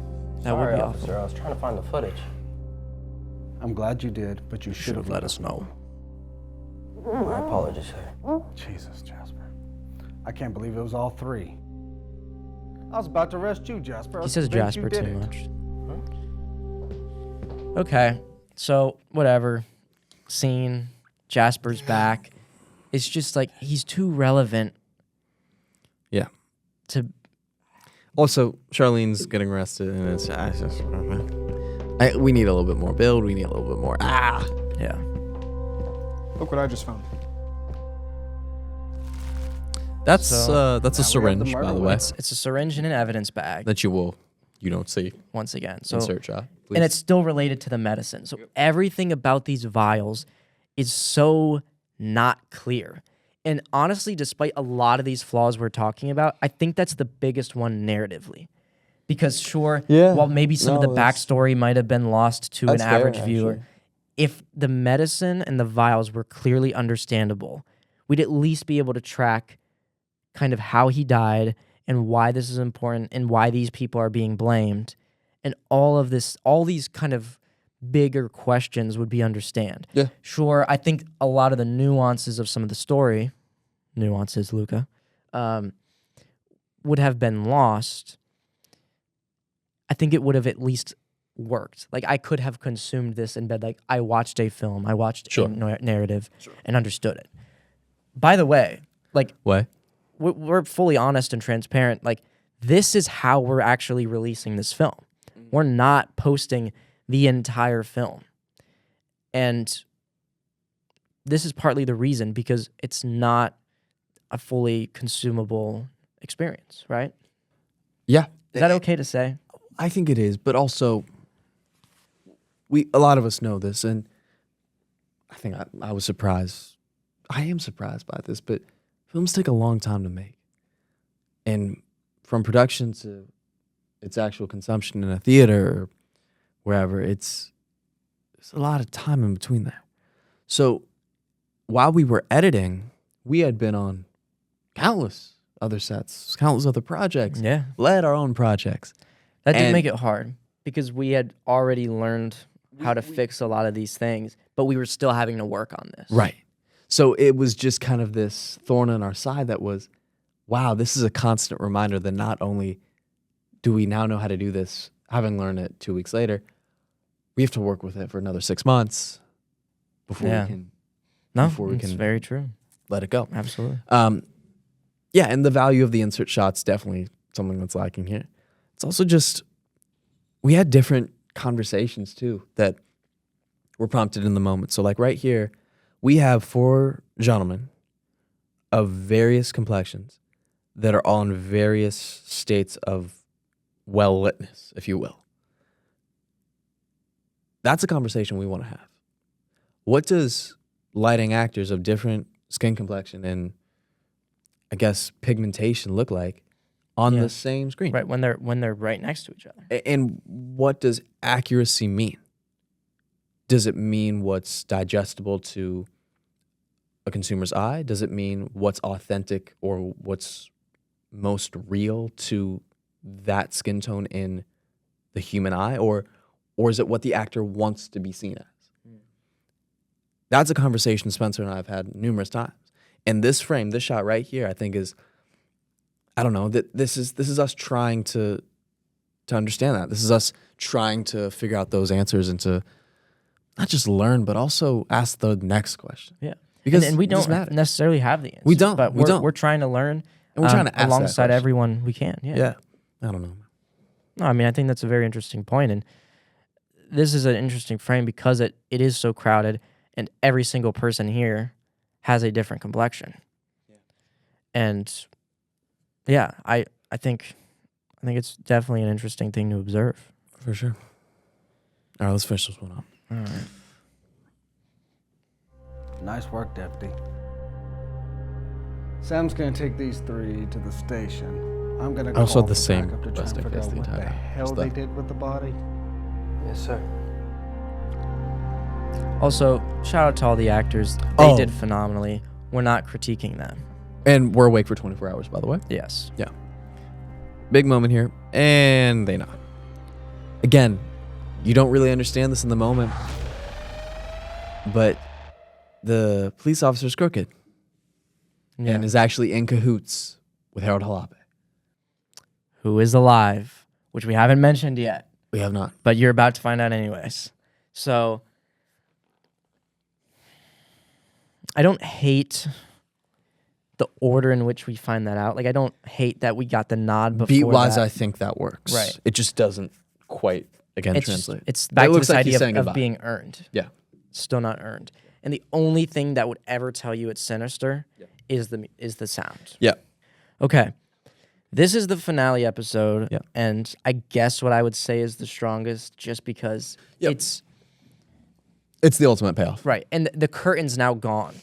That would be officer, awful. I was trying to find the footage. I'm glad you did, but you should have let us know. My apologies, sir. Jesus, Jasper. I can't believe it was all three. I was about to arrest you, Jasper. I He was says convinced you Jasper did too it. much. Okay, so whatever. Scene, Jasper's back. It's just like he's too relevant. Yeah. To Also, Charlene's getting arrested, and we need a little bit more build. We need a little bit more. yeah. Look what I just found. That's So, a syringe, by the way, It's a syringe in an evidence bag. that you don't see Once again, so insert shot. Please. and it's still related to the medicine. So everything about these vials is so not clear. And honestly, despite a lot of these flaws we're talking about, I think that's the biggest one narratively. Because sure, while maybe some of the backstory might have been lost to an that's fair, average viewer, actually. if the medicine and the vials were clearly understandable, we'd at least be able to track kind of how he died and why this is important and why these people are being blamed. And all these kind of bigger questions would be understand. Yeah. Sure, I think a lot of the nuances of some of the story, Luca, would have been lost. I think it would have at least worked. Like I could have consumed this in bed. Like I watched a film, I watched a narrative and understood it. By the way, like What? we're fully honest and transparent. Like this is how we're actually releasing this film. We're not posting the entire film. And this is partly the reason, because it's not a fully consumable experience, right? Sure. Like, Yeah. Is that okay to say? I think it is, but also a lot of us know this, and I think I was surprised. I am surprised by this, but films take a long time to make. And from production to its actual consumption in a theater or wherever, there's a lot of time in between there. So while we were editing, we had been on countless other sets, countless other projects, Yeah. led our own projects. That did And- make it hard because we had already learned how to fix a lot of these things, but we were still having to work on this. Right. So it was just kind of this thorn in our side that was, wow, this is a constant reminder that not only do we now know how to do this, having learned it 2 weeks later, we have to work with it for another 6 months before Yeah. we can No, before we it's can very true. let it go. Absolutely. Yeah, and the value of the insert shot's definitely something that's lacking here. It's also just we had different conversations too that were prompted in the moment. So like right here, we have 4 gentlemen of various complexions that are all in various states of well-litness, if you will. That's a conversation we want to have. What does lighting actors of different skin complexion and I guess pigmentation look like on Yeah. the same screen? Right, when they're right next to each other. And what does accuracy mean? Does it mean what's digestible to a consumer's eye? Does it mean what's authentic or what's most real to that skin tone in the human eye? Or is it what the actor wants to be seen as? That's a conversation Spencer and I have had numerous times. And this frame, this shot right here, I think is, I don't know, that this is us trying to understand that. This is us trying to figure out those answers and to not just learn, but also ask the next question. Yeah. Because and we it does don't matter. necessarily have the answers. We don't. But We don't. we're trying to learn And we're trying to ask that alongside question. everyone we can. Yeah. Yeah. I don't know. No, I mean, I think that's a very interesting point. And this is an interesting frame because it is so crowded and every single person here has a different complexion. Yeah. And yeah, I think it's definitely an interesting thing to observe. For sure. All right, let's finish this one up. All right. Nice work, Deputy. Sam's gonna take these 3 to the station. I'm gonna I also call had the for same backup to try and resting figure face out the what entire the time. hell Just they that. did with the body. Yes, sir. Also, shout out to all the actors. They Oh. did phenomenally. We're not critiquing them. And we're awake for 24 hours, by the way. Yes. Big moment here. And they not. Again, you don't really understand this in the moment. But the police officer's crooked Yeah. and is actually in cahoots with Harold Jalape. Who is alive, which we haven't mentioned yet, We have not. but you're about to find out anyways. So I don't hate the order in which we find that out. Like, I don't hate that we got the nod before Beat-wise, that. I think that works. Right. It just doesn't quite, again, It's translate. it's But back it to looks this like he's idea saying of goodbye. being earned. Yeah. Still not earned. And the only thing that would ever tell you it's sinister is the sound. Yeah. Okay. This is the finale episode, Yeah. and I guess what I would say is the strongest just because Yep. it's It's the ultimate payoff. right. And the curtain's now gone.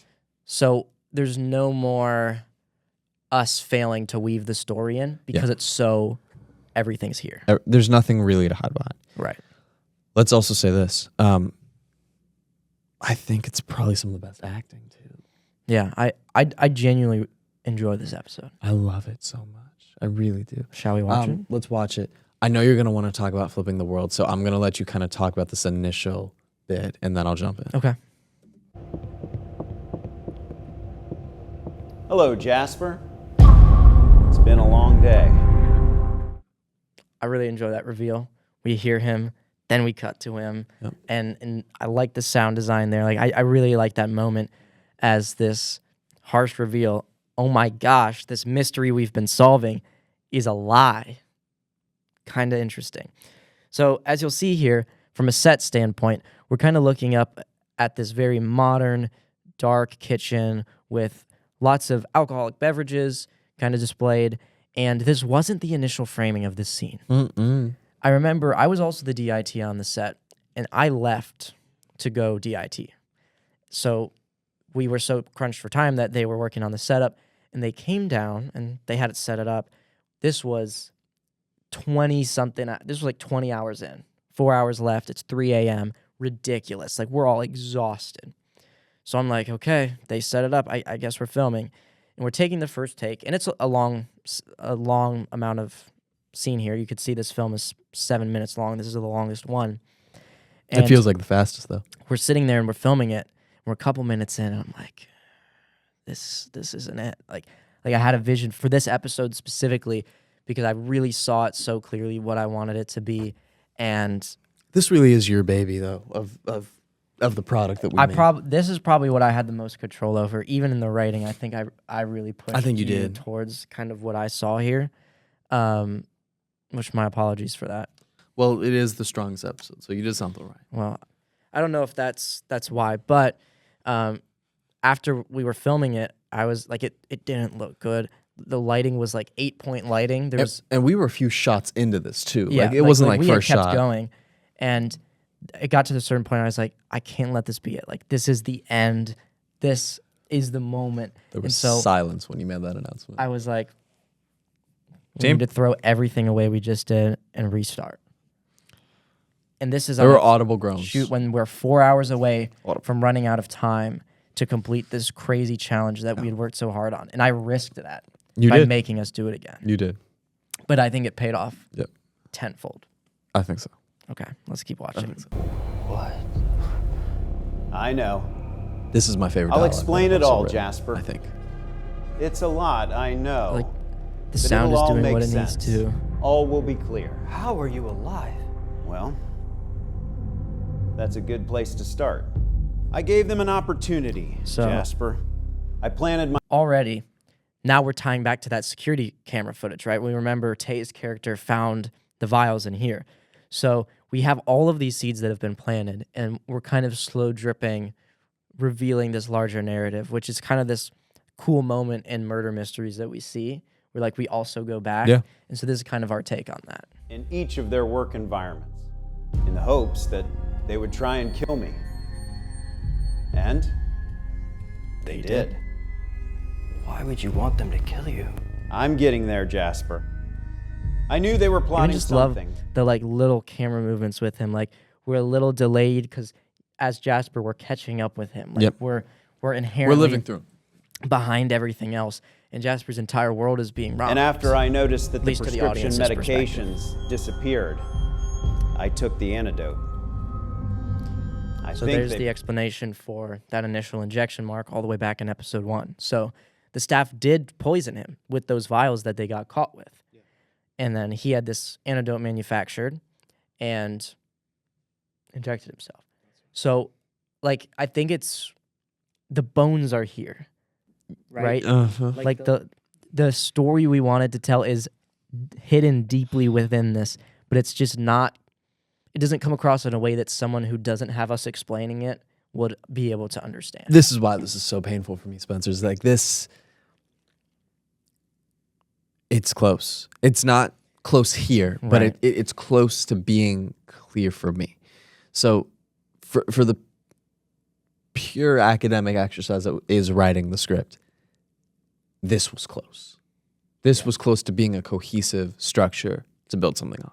So there's no more us failing to weave the story in because it's so everything's here. There's nothing really to hide behind. Right. Let's also say this. I think it's probably some of the best acting too. Yeah. I genuinely enjoy this episode. I love it so much. I really do. Shall we watch it? Let's watch it. I know you're going to want to talk about flipping the world, so I'm going to let you kind of talk about this initial bit, and then I'll jump in. Okay. Hello, Jasper. It's been a long day. I really enjoy that reveal. We hear him, then we cut to him, Yep. and I like the sound design there. Like I really like that moment as this harsh reveal. Oh my gosh, this mystery we've been solving is a lie. Kind of interesting. So as you'll see here, from a set standpoint, we're kind of looking up at this very modern, dark kitchen with lots of alcoholic beverages kind of displayed. And this wasn't the initial framing of this scene. I remember I was also the DIT on the set, and I left to go DIT. So we were so crunched for time that they were working on the setup, and they came down and they had it set it up. This was 20-something. This was like 20 hours in. 4 hours left. It's 3 a.m. Ridiculous. Like, we're all exhausted. So I'm like, okay, they set it up. I guess we're filming. And we're taking the first take. And it's a long amount of scene here. You could see this film is 7 minutes long. This is the longest one. And it feels like the fastest, though. we're sitting there and we're filming it. We're a couple minutes in, and I'm like, this isn't it. Like I had a vision for this episode specifically because I really saw it so clearly what I wanted it to be. And This really is your baby, though, of the product that we made. This is probably what I had the most control over. Even in the writing, I think I really pushed I think you did. towards kind of what I saw here. Which my apologies for that. Well, it is the strongest episode, so you did something right. Well, I don't know if that's why, but after we were filming it, I was like, it didn't look good. The lighting was like 8-point lighting. There was, and we were a few shots into this too. yeah, Like it wasn't like we first had kept shot. going, and it got to a certain point. I was like, I can't let this be it. Like, this is the end. This is the moment. There And was so silence when you made that announcement. I was like, we Team? need to throw everything away we just did and restart. And this is There on were a audible groans. shoot when we're 4 hours away from running out of time to complete this crazy challenge that we had worked so hard on. And I risked that by making us do it again. You did. But I think it paid off Yep. tenfold. I think so. Okay, let's keep watching. What? I know. This is my favorite. I'll dialogue explain that it I've all, written, Jasper. I think. It's a lot, I know. Like, the But sound it'll is all doing make what it sense. needs to. All will be clear. How are you alive? Well, that's a good place to start. I gave them an opportunity, So- Jasper. I planted my... Already, now we're tying back to that security camera footage, right? We remember Taye's character found the vials in here. So we have all of these seeds that have been planted, and we're kind of slow dripping, revealing this larger narrative, which is kind of this cool moment in murder mysteries that we see, where like we also go back. Yeah. And so this is kind of our take on that. in each of their work environments in the hopes that they would try and kill me. And they did. Why would you want them to kill you? I'm getting there, Jasper. I knew they were I plotting just something. love the like little camera movements with him. Like, we're a little delayed because as Jasper, we're catching up with him. Like, Yep. we're We're inherently living through. behind everything else, and Jasper's entire world is being robbed. And after I noticed that the least to the prescription audience's perspective. medications disappeared, I took the antidote. I So think there's they- the explanation for that initial injection mark all the way back in episode 1. So the staff did poison him with those vials that they got caught with. And then he had this antidote manufactured and injected himself. So, like, I think it's the bones are here, right? Uh-huh. Like the story we wanted to tell is hidden deeply within this, but it's just not. It doesn't come across in a way that someone who doesn't have us explaining it would be able to understand. This is why this is so painful for me, Spencer. It's like this. It's close. It's not close here, but Right. it's close to being clear for me. So for the pure academic exercise that is writing the script, this was close. This was close to being a cohesive structure to build something on.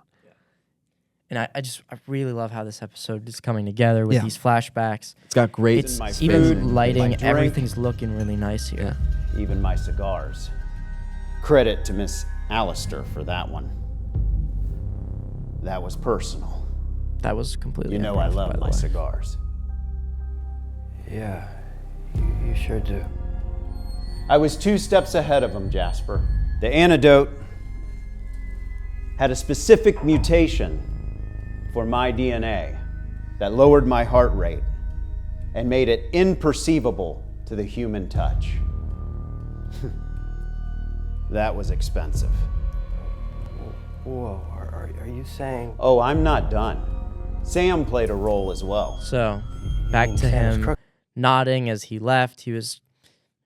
And I really love how this episode is coming together with Yeah. these flashbacks. It's got great It's my even food, lighting, my drink. everything's looking really nice here. Yeah. even my cigars. Credit to Miss Allister for that one. That was personal. That was completely. You know I improv, by love the my way. cigars. Yeah, you sure do. I was 2 steps ahead of him, Jasper. The antidote had a specific mutation for my DNA that lowered my heart rate and made it imperceivable to the human touch. That was expensive. Whoa, are you saying? Oh, I'm not done. Sam played a role as well. So back mean to Sam is him crook- nodding as he left. He was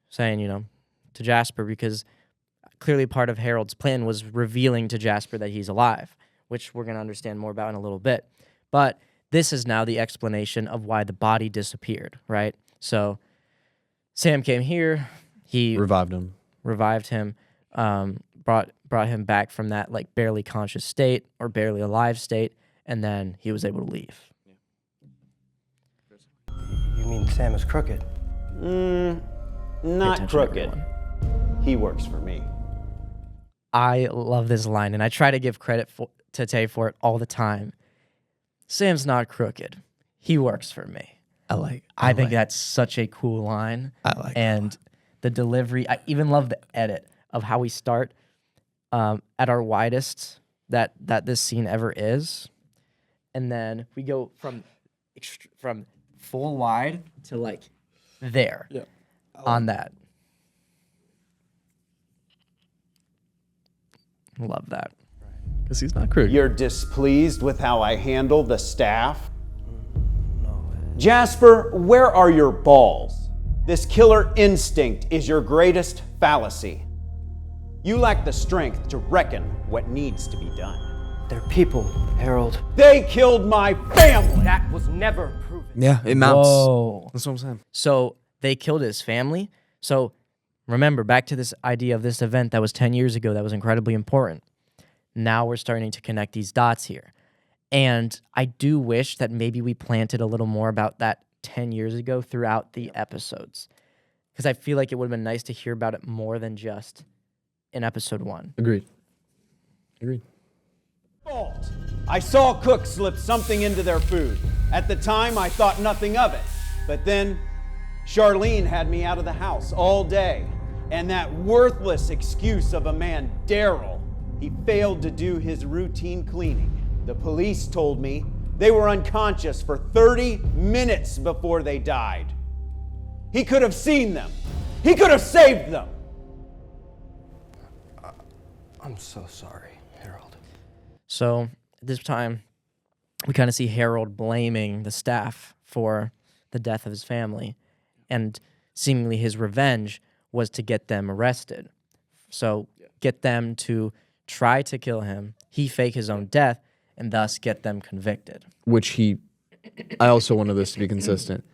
saying, to Jasper, because clearly part of Harold's plan was revealing to Jasper that he's alive, which we're going to understand more about in a little bit. But this is now the explanation of why the body disappeared, right? So Sam came here, he Revived him. brought him back from that like barely conscious state or barely alive state, and then he was able to leave. You mean Sam is crooked? Pay Not attention, crooked. everyone. He works for me. I love this line, and I try to give credit to Taye for it all the time. Sam's not crooked. He works for me. I think that's such a cool line. I like and the delivery. I even love the edit of how we start at our widest that this scene ever is, and then we go from full wide to like there on that. Love that. Because he's not crooked. You're displeased with how I handle the staff? Jasper, where are your balls? This killer instinct is your greatest fallacy. You lack the strength to reckon what needs to be done. They're people, Harold. They killed my family! That was never proven. Yeah, it mounts. Whoa. That's what I'm saying. So they killed his family. So remember, back to this idea of this event that was 10 years ago that was incredibly important. Now we're starting to connect these dots here. And I do wish that maybe we planted a little more about that 10 years ago throughout the episodes. Because I feel like it would have been nice to hear about it more than just in episode 1. Agreed. Fault. I saw Cook slip something into their food. At the time, I thought nothing of it. But then, Charlene had me out of the house all day. And that worthless excuse of a man, Daryl, he failed to do his routine cleaning. The police told me they were unconscious for 30 minutes before they died. He could have seen them. He could have saved them. I'm so sorry, Harold. So this time, we kind of see Harold blaming the staff for the death of his family. And seemingly his revenge was to get them arrested. So get them to try to kill him, he fake his own death, and thus get them convicted. Which I also wanted this to be consistent.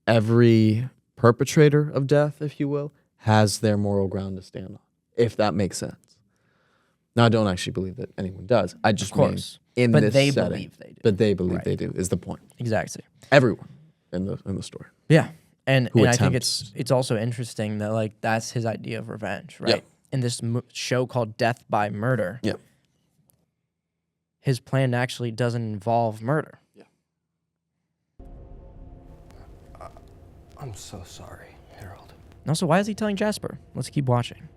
Every perpetrator of death, if you will, has their moral ground to stand on, if that makes sense. Now, I don't actually believe that anyone does. I just mean in But this they setting. believe they do. But they believe they do, is the point. Exactly. Everyone in the story. Yeah. And I think attempts. it's also interesting that like that's his idea of revenge, right? Yep. In this show called Death by Murder, Yep. his plan actually doesn't involve murder. Yeah. I'm so sorry, Harold. And also, why is he telling Jasper? Let's keep watching.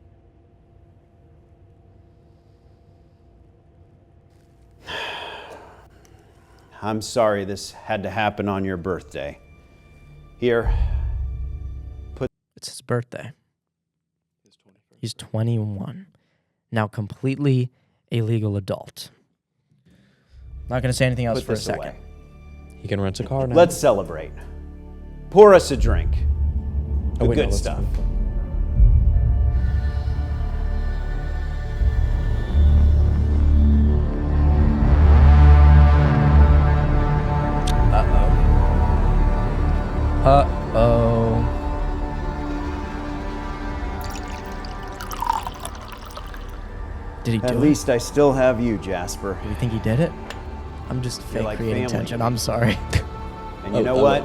I'm sorry this had to happen on your birthday. Here, It's his birthday. He's 21. Now completely a legal adult. Not going to say anything else put for a this second. away. He can rent a car now. Let's celebrate. Pour us a drink. The wait, no, good let's- stuff. Uh-oh. Did he do At it? least I still have you, Jasper. Do you think he did it? I'm just fake like creating family. tension. I'm sorry. And you know what?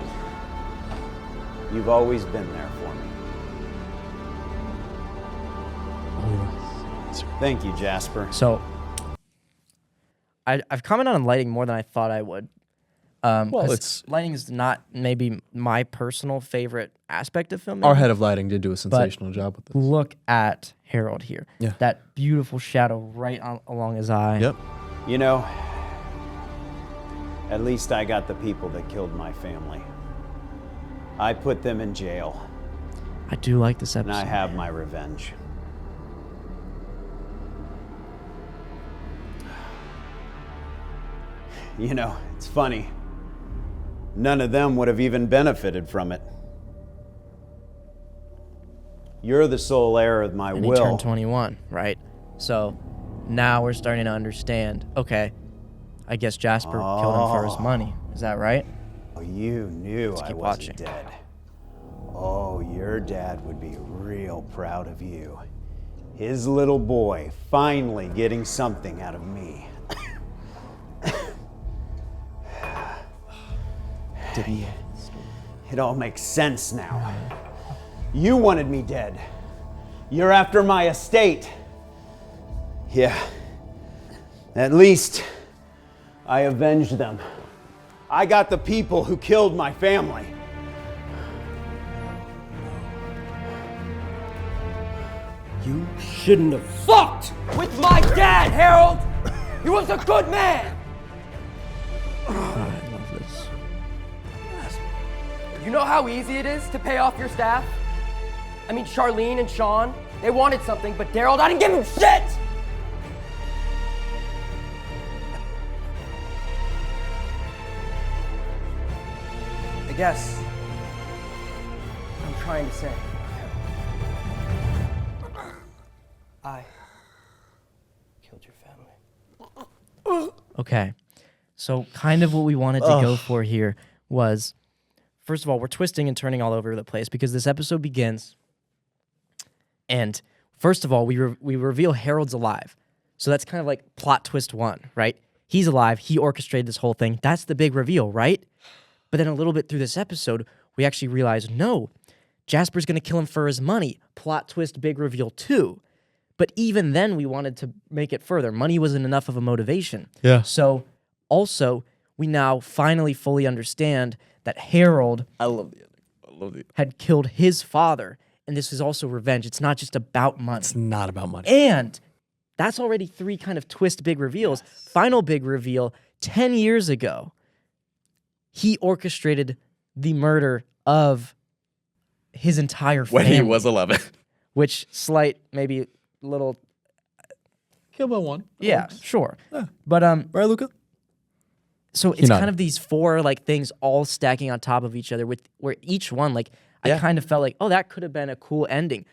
You've always been there for me. Thank you, Jasper. So, I've commented on lighting more than I thought I would. Well, 'Cause it's- lighting is not maybe my personal favorite aspect of filmmaking. Our head of lighting did do a sensational job with this. Look at Harold here. Yeah. That beautiful shadow right along his eye. Yep. You know, at least I got the people that killed my family. I put them in jail, I do like this and episode. I have my revenge. You know, it's funny. None of them would have even benefited from it. You're the sole heir of my and he will. turned 21, right? So now we're starting to understand, okay, I guess Jasper killed him for his money. Is that right? Oh, you knew Let's I keep wasn't watching. dead. Oh, your dad would be real proud of you. His little boy finally getting something out of me. It all makes sense now. You wanted me dead. You're after my estate. Yeah. At least I avenged them. I got the people who killed my family. You shouldn't have fucked with my dad, Harold! He was a good man! I love this. You know how easy it is to pay off your staff? I mean, Charlene and Sean, they wanted something, but Daryl, I didn't give him shit! I guess what I'm trying to say, I killed your family. Okay. So kind of what we wanted to go for here was, first of all, we're twisting and turning all over the place because this episode begins, and first of all, we reveal Harold's alive. So that's kind of like plot twist 1, right? He's alive. He orchestrated this whole thing. That's the big reveal, right? But then a little bit through this episode, we actually realize, no, Jasper's going to kill him for his money. Plot twist, big reveal 2. But even then, we wanted to make it further. Money wasn't enough of a motivation. Yeah. So also, we now finally fully understand that Harold I love the ending. I love the. had killed his father, and this is also revenge. It's not just about money. It's not about money. And that's already 3 kind of twist big reveals. Yes. Final big reveal, 10 years ago, he orchestrated the murder of his entire family. When he was 11. Which maybe little... Kill by 1. Yeah, sure. Yeah. But, right, Luca? So it's kind of these 4 like things all stacking on top of each other with where each one, like, I kind of felt like, oh, that could have been a cool ending.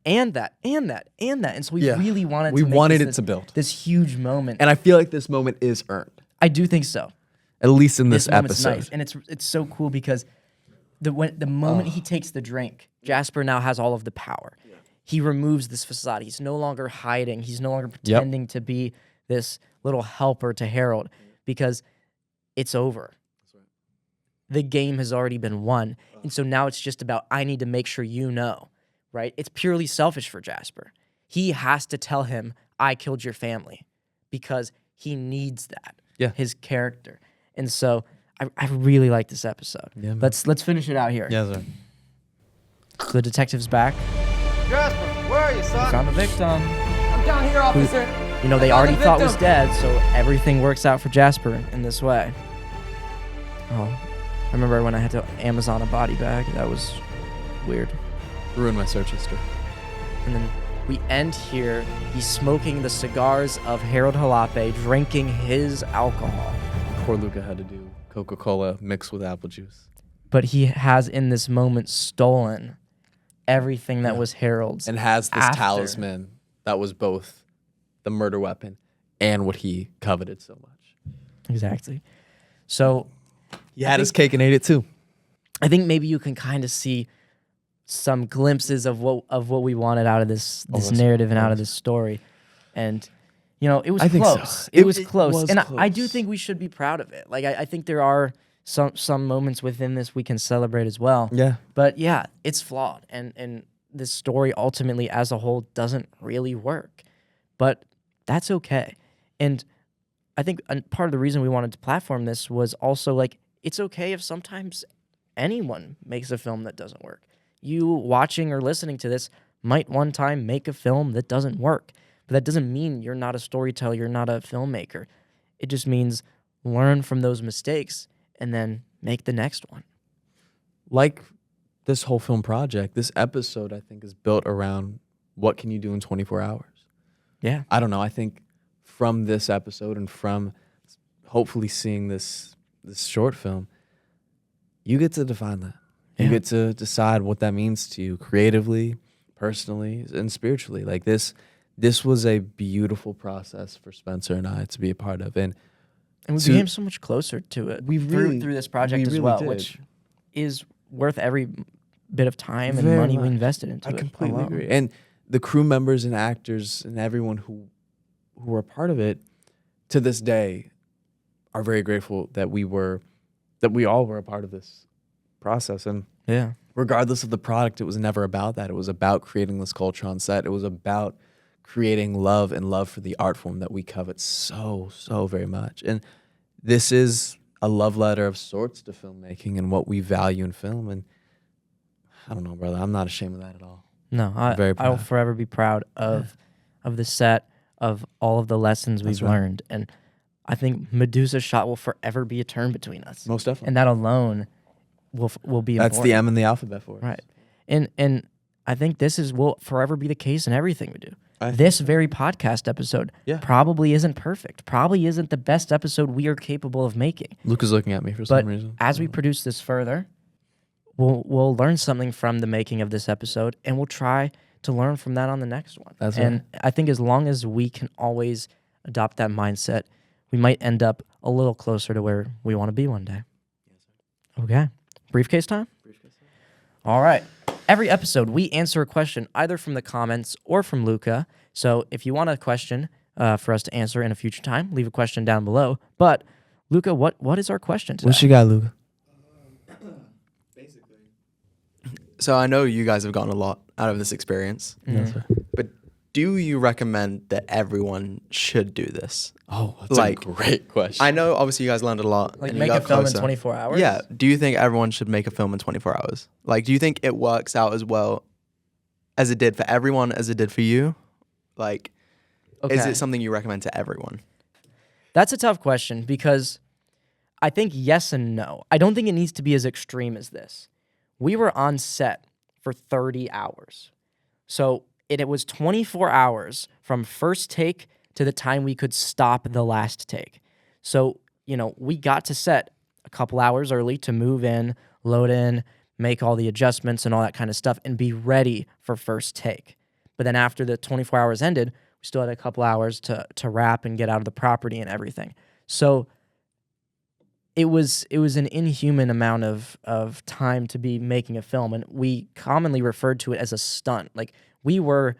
And that. And so we really wanted to build this huge moment. And I feel like this moment is earned. I do think so. At least in this moment's episode. Nice. And it's so cool because the moment he takes the drink, Jasper now has all of the power. Yeah. He removes this facade. He's no longer hiding. He's no longer pretending to be this little helper to Harold because it's over. That's right. The game has already been won. And so now it's just about, I need to make sure you know, right? It's purely selfish for Jasper. He has to tell him, I killed your family because he needs that. Yeah. His character. And so I really like this episode. Yeah, let's finish it out here. Yeah, sir. So the detective's back. Jasper, where are you, son? Found the victim. I'm down here, officer. You know, they already thought was dead, so everything works out for Jasper in this way. Oh, I remember when I had to Amazon a body bag. That was weird. Ruined my search history. And then we end here. He's smoking the cigars of Harold Jalape, drinking his alcohol. Poor Luca had to do Coca-Cola mixed with apple juice. But he has, in this moment, stolen everything that was Harold's. And has this talisman that was both the murder weapon and what he coveted so much. Exactly. So he had his cake and ate it too. I think maybe you can kind of see some glimpses of what we wanted out of this narrative and out of this story. And you know, it was close. So. It was close. And I do think we should be proud of it. Like I think there are some moments within this we can celebrate as well. Yeah. But yeah, it's flawed. And this story ultimately as a whole doesn't really work. But that's okay. And I think part of the reason we wanted to platform this was also like, it's okay if sometimes anyone makes a film that doesn't work. You watching or listening to this might one time make a film that doesn't work. But that doesn't mean you're not a storyteller, you're not a filmmaker. It just means learn from those mistakes and then make the next one. Like this whole film project, this episode, I think, is built around what can you do in 24 hours? Yeah. I don't know. I think from this episode and from hopefully seeing this short film, you get to define that. You get to decide what that means to you creatively, personally and spiritually. Like this was a beautiful process for Spencer and I to be a part of, and we became so much closer to it through this project as well, did. which is worth every bit of time and Very money much. we invested into it. I completely alone. agree. And the crew members and actors and everyone who were a part of it to this day are very grateful that we all were a part of this process. And Yeah. regardless of the product, it was never about that. It was about creating this culture on set. It was about creating love and love for the art form that we covet so very much. And this is a love letter of sorts to filmmaking and what we value in film. And I don't know, brother, I'm not ashamed of that at all. No, very I will proud. forever be proud of the set, of all of the lessons we've learned. And I think Medusa's shot will forever be a turn between us. Most definitely. And that alone will be That's important. the M in the alphabet for us. Right. And I think will forever be the case in everything we do. I think This very podcast episode probably isn't perfect, probably isn't the best episode we are capable of making. Luke is looking at me for But some reason. as we produce this further, we'll learn something from the making of this episode, and we'll try to learn from that on the next one. That's and I think as long as we can always adopt that mindset, we might end up a little closer to where we want to be one day. Okay. Briefcase time? All right. Every episode, we answer a question either from the comments or from Luca. So if you want a question for us to answer in a future time, leave a question down below. But Luca, what is our question today? What you got, Luca? So I know you guys have gotten a lot out of this experience, but do you recommend that everyone should do this? Oh, that's a great question. I know obviously you guys learned a lot. Like and you make a got film in closer. 24 hours? Yeah. Do you think everyone should make a film in 24 hours? Like, do you think it works out as well as it did for everyone as it did for you? Like, is Okay. it something you recommend to everyone? That's a tough question because I think yes and no. I don't think it needs to be as extreme as this. We were on set for 30 hours. So it was 24 hours from first take to the time we could stop the last take. So, we got to set a couple hours early to move in, load in, make all the adjustments and all that kind of stuff and be ready for first take. But then after the 24 hours ended, we still had a couple hours to wrap and get out of the property and everything. So it was an inhuman amount of time to be making a film, and we commonly referred to it as a stunt. Like we were,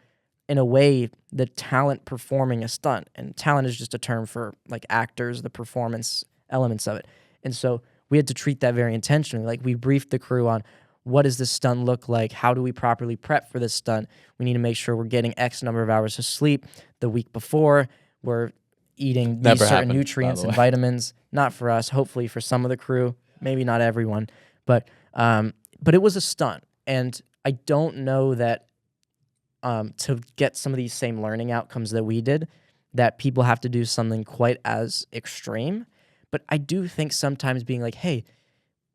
in a way, the talent performing a stunt, and talent is just a term for like actors, the performance elements of it. And so we had to treat that very intentionally. Like we briefed the crew on what does this stunt look like? How do we properly prep for this stunt? We need to make sure we're getting X number of hours of sleep the week before. We're eating these certain nutrients and vitamins. Not for us, hopefully for some of the crew, maybe not everyone. But it was a stunt. And I don't know that to get some of these same learning outcomes that we did, that people have to do something quite as extreme. But I do think sometimes being like, hey,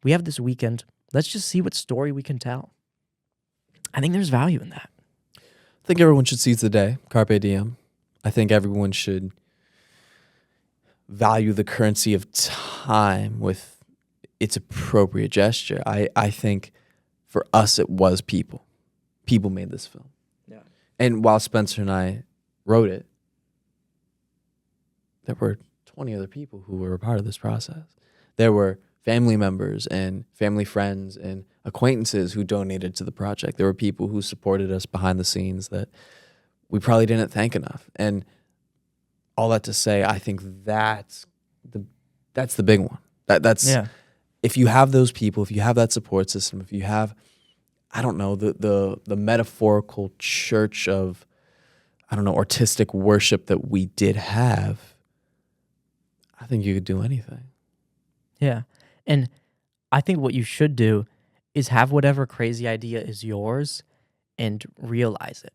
we have this weekend, let's just see what story we can tell. I think there's value in that. I think everyone should seize the day, carpe diem. I think everyone should value the currency of time with its appropriate gesture. I think for us it was people. People made this film. Yeah. And while Spencer and I wrote it, there were 20 other people who were a part of this process. There were family members and family friends and acquaintances who donated to the project. There were people who supported us behind the scenes that we probably didn't thank enough. And all that to say, I think that's the big one. That's if you have those people, if you have that support system, if you have, I don't know, the metaphorical church of, I don't know, artistic worship that we did have, I think you could do anything. Yeah. And I think what you should do is have whatever crazy idea is yours and realize it.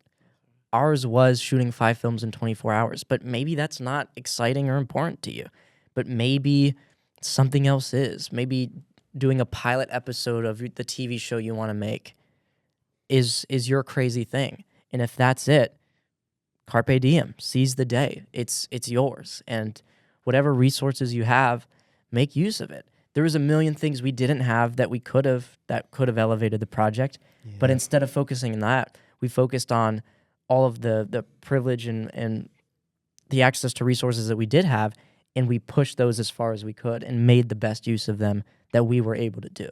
Ours was shooting 5 films in 24 hours, but maybe that's not exciting or important to you. But maybe something else is. Maybe doing a pilot episode of the TV show you want to make is your crazy thing. And if that's it, carpe diem, seize the day. It's yours. And whatever resources you have, make use of it. There was a million things we didn't have that could have elevated the project. Yeah. But instead of focusing on that, We focused on all of the privilege and the access to resources that we did have, and we pushed those as far as we could and made the best use of them that we were able to do.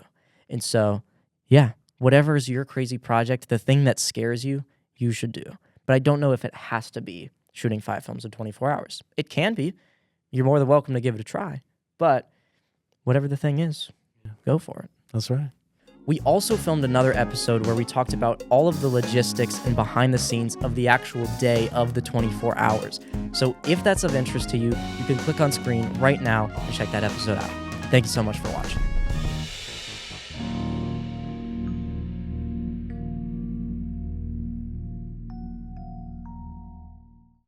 And so, yeah, whatever is your crazy project, the thing that scares you, you should do. But I don't know if it has to be shooting 5 films in 24 hours. It can be. You're more than welcome to give it a try. But whatever the thing is, go for it. That's right. We also filmed another episode where we talked about all of the logistics and behind the scenes of the actual day of the 24 hours. So if that's of interest to you, you can click on screen right now and check that episode out. Thank you so much for watching.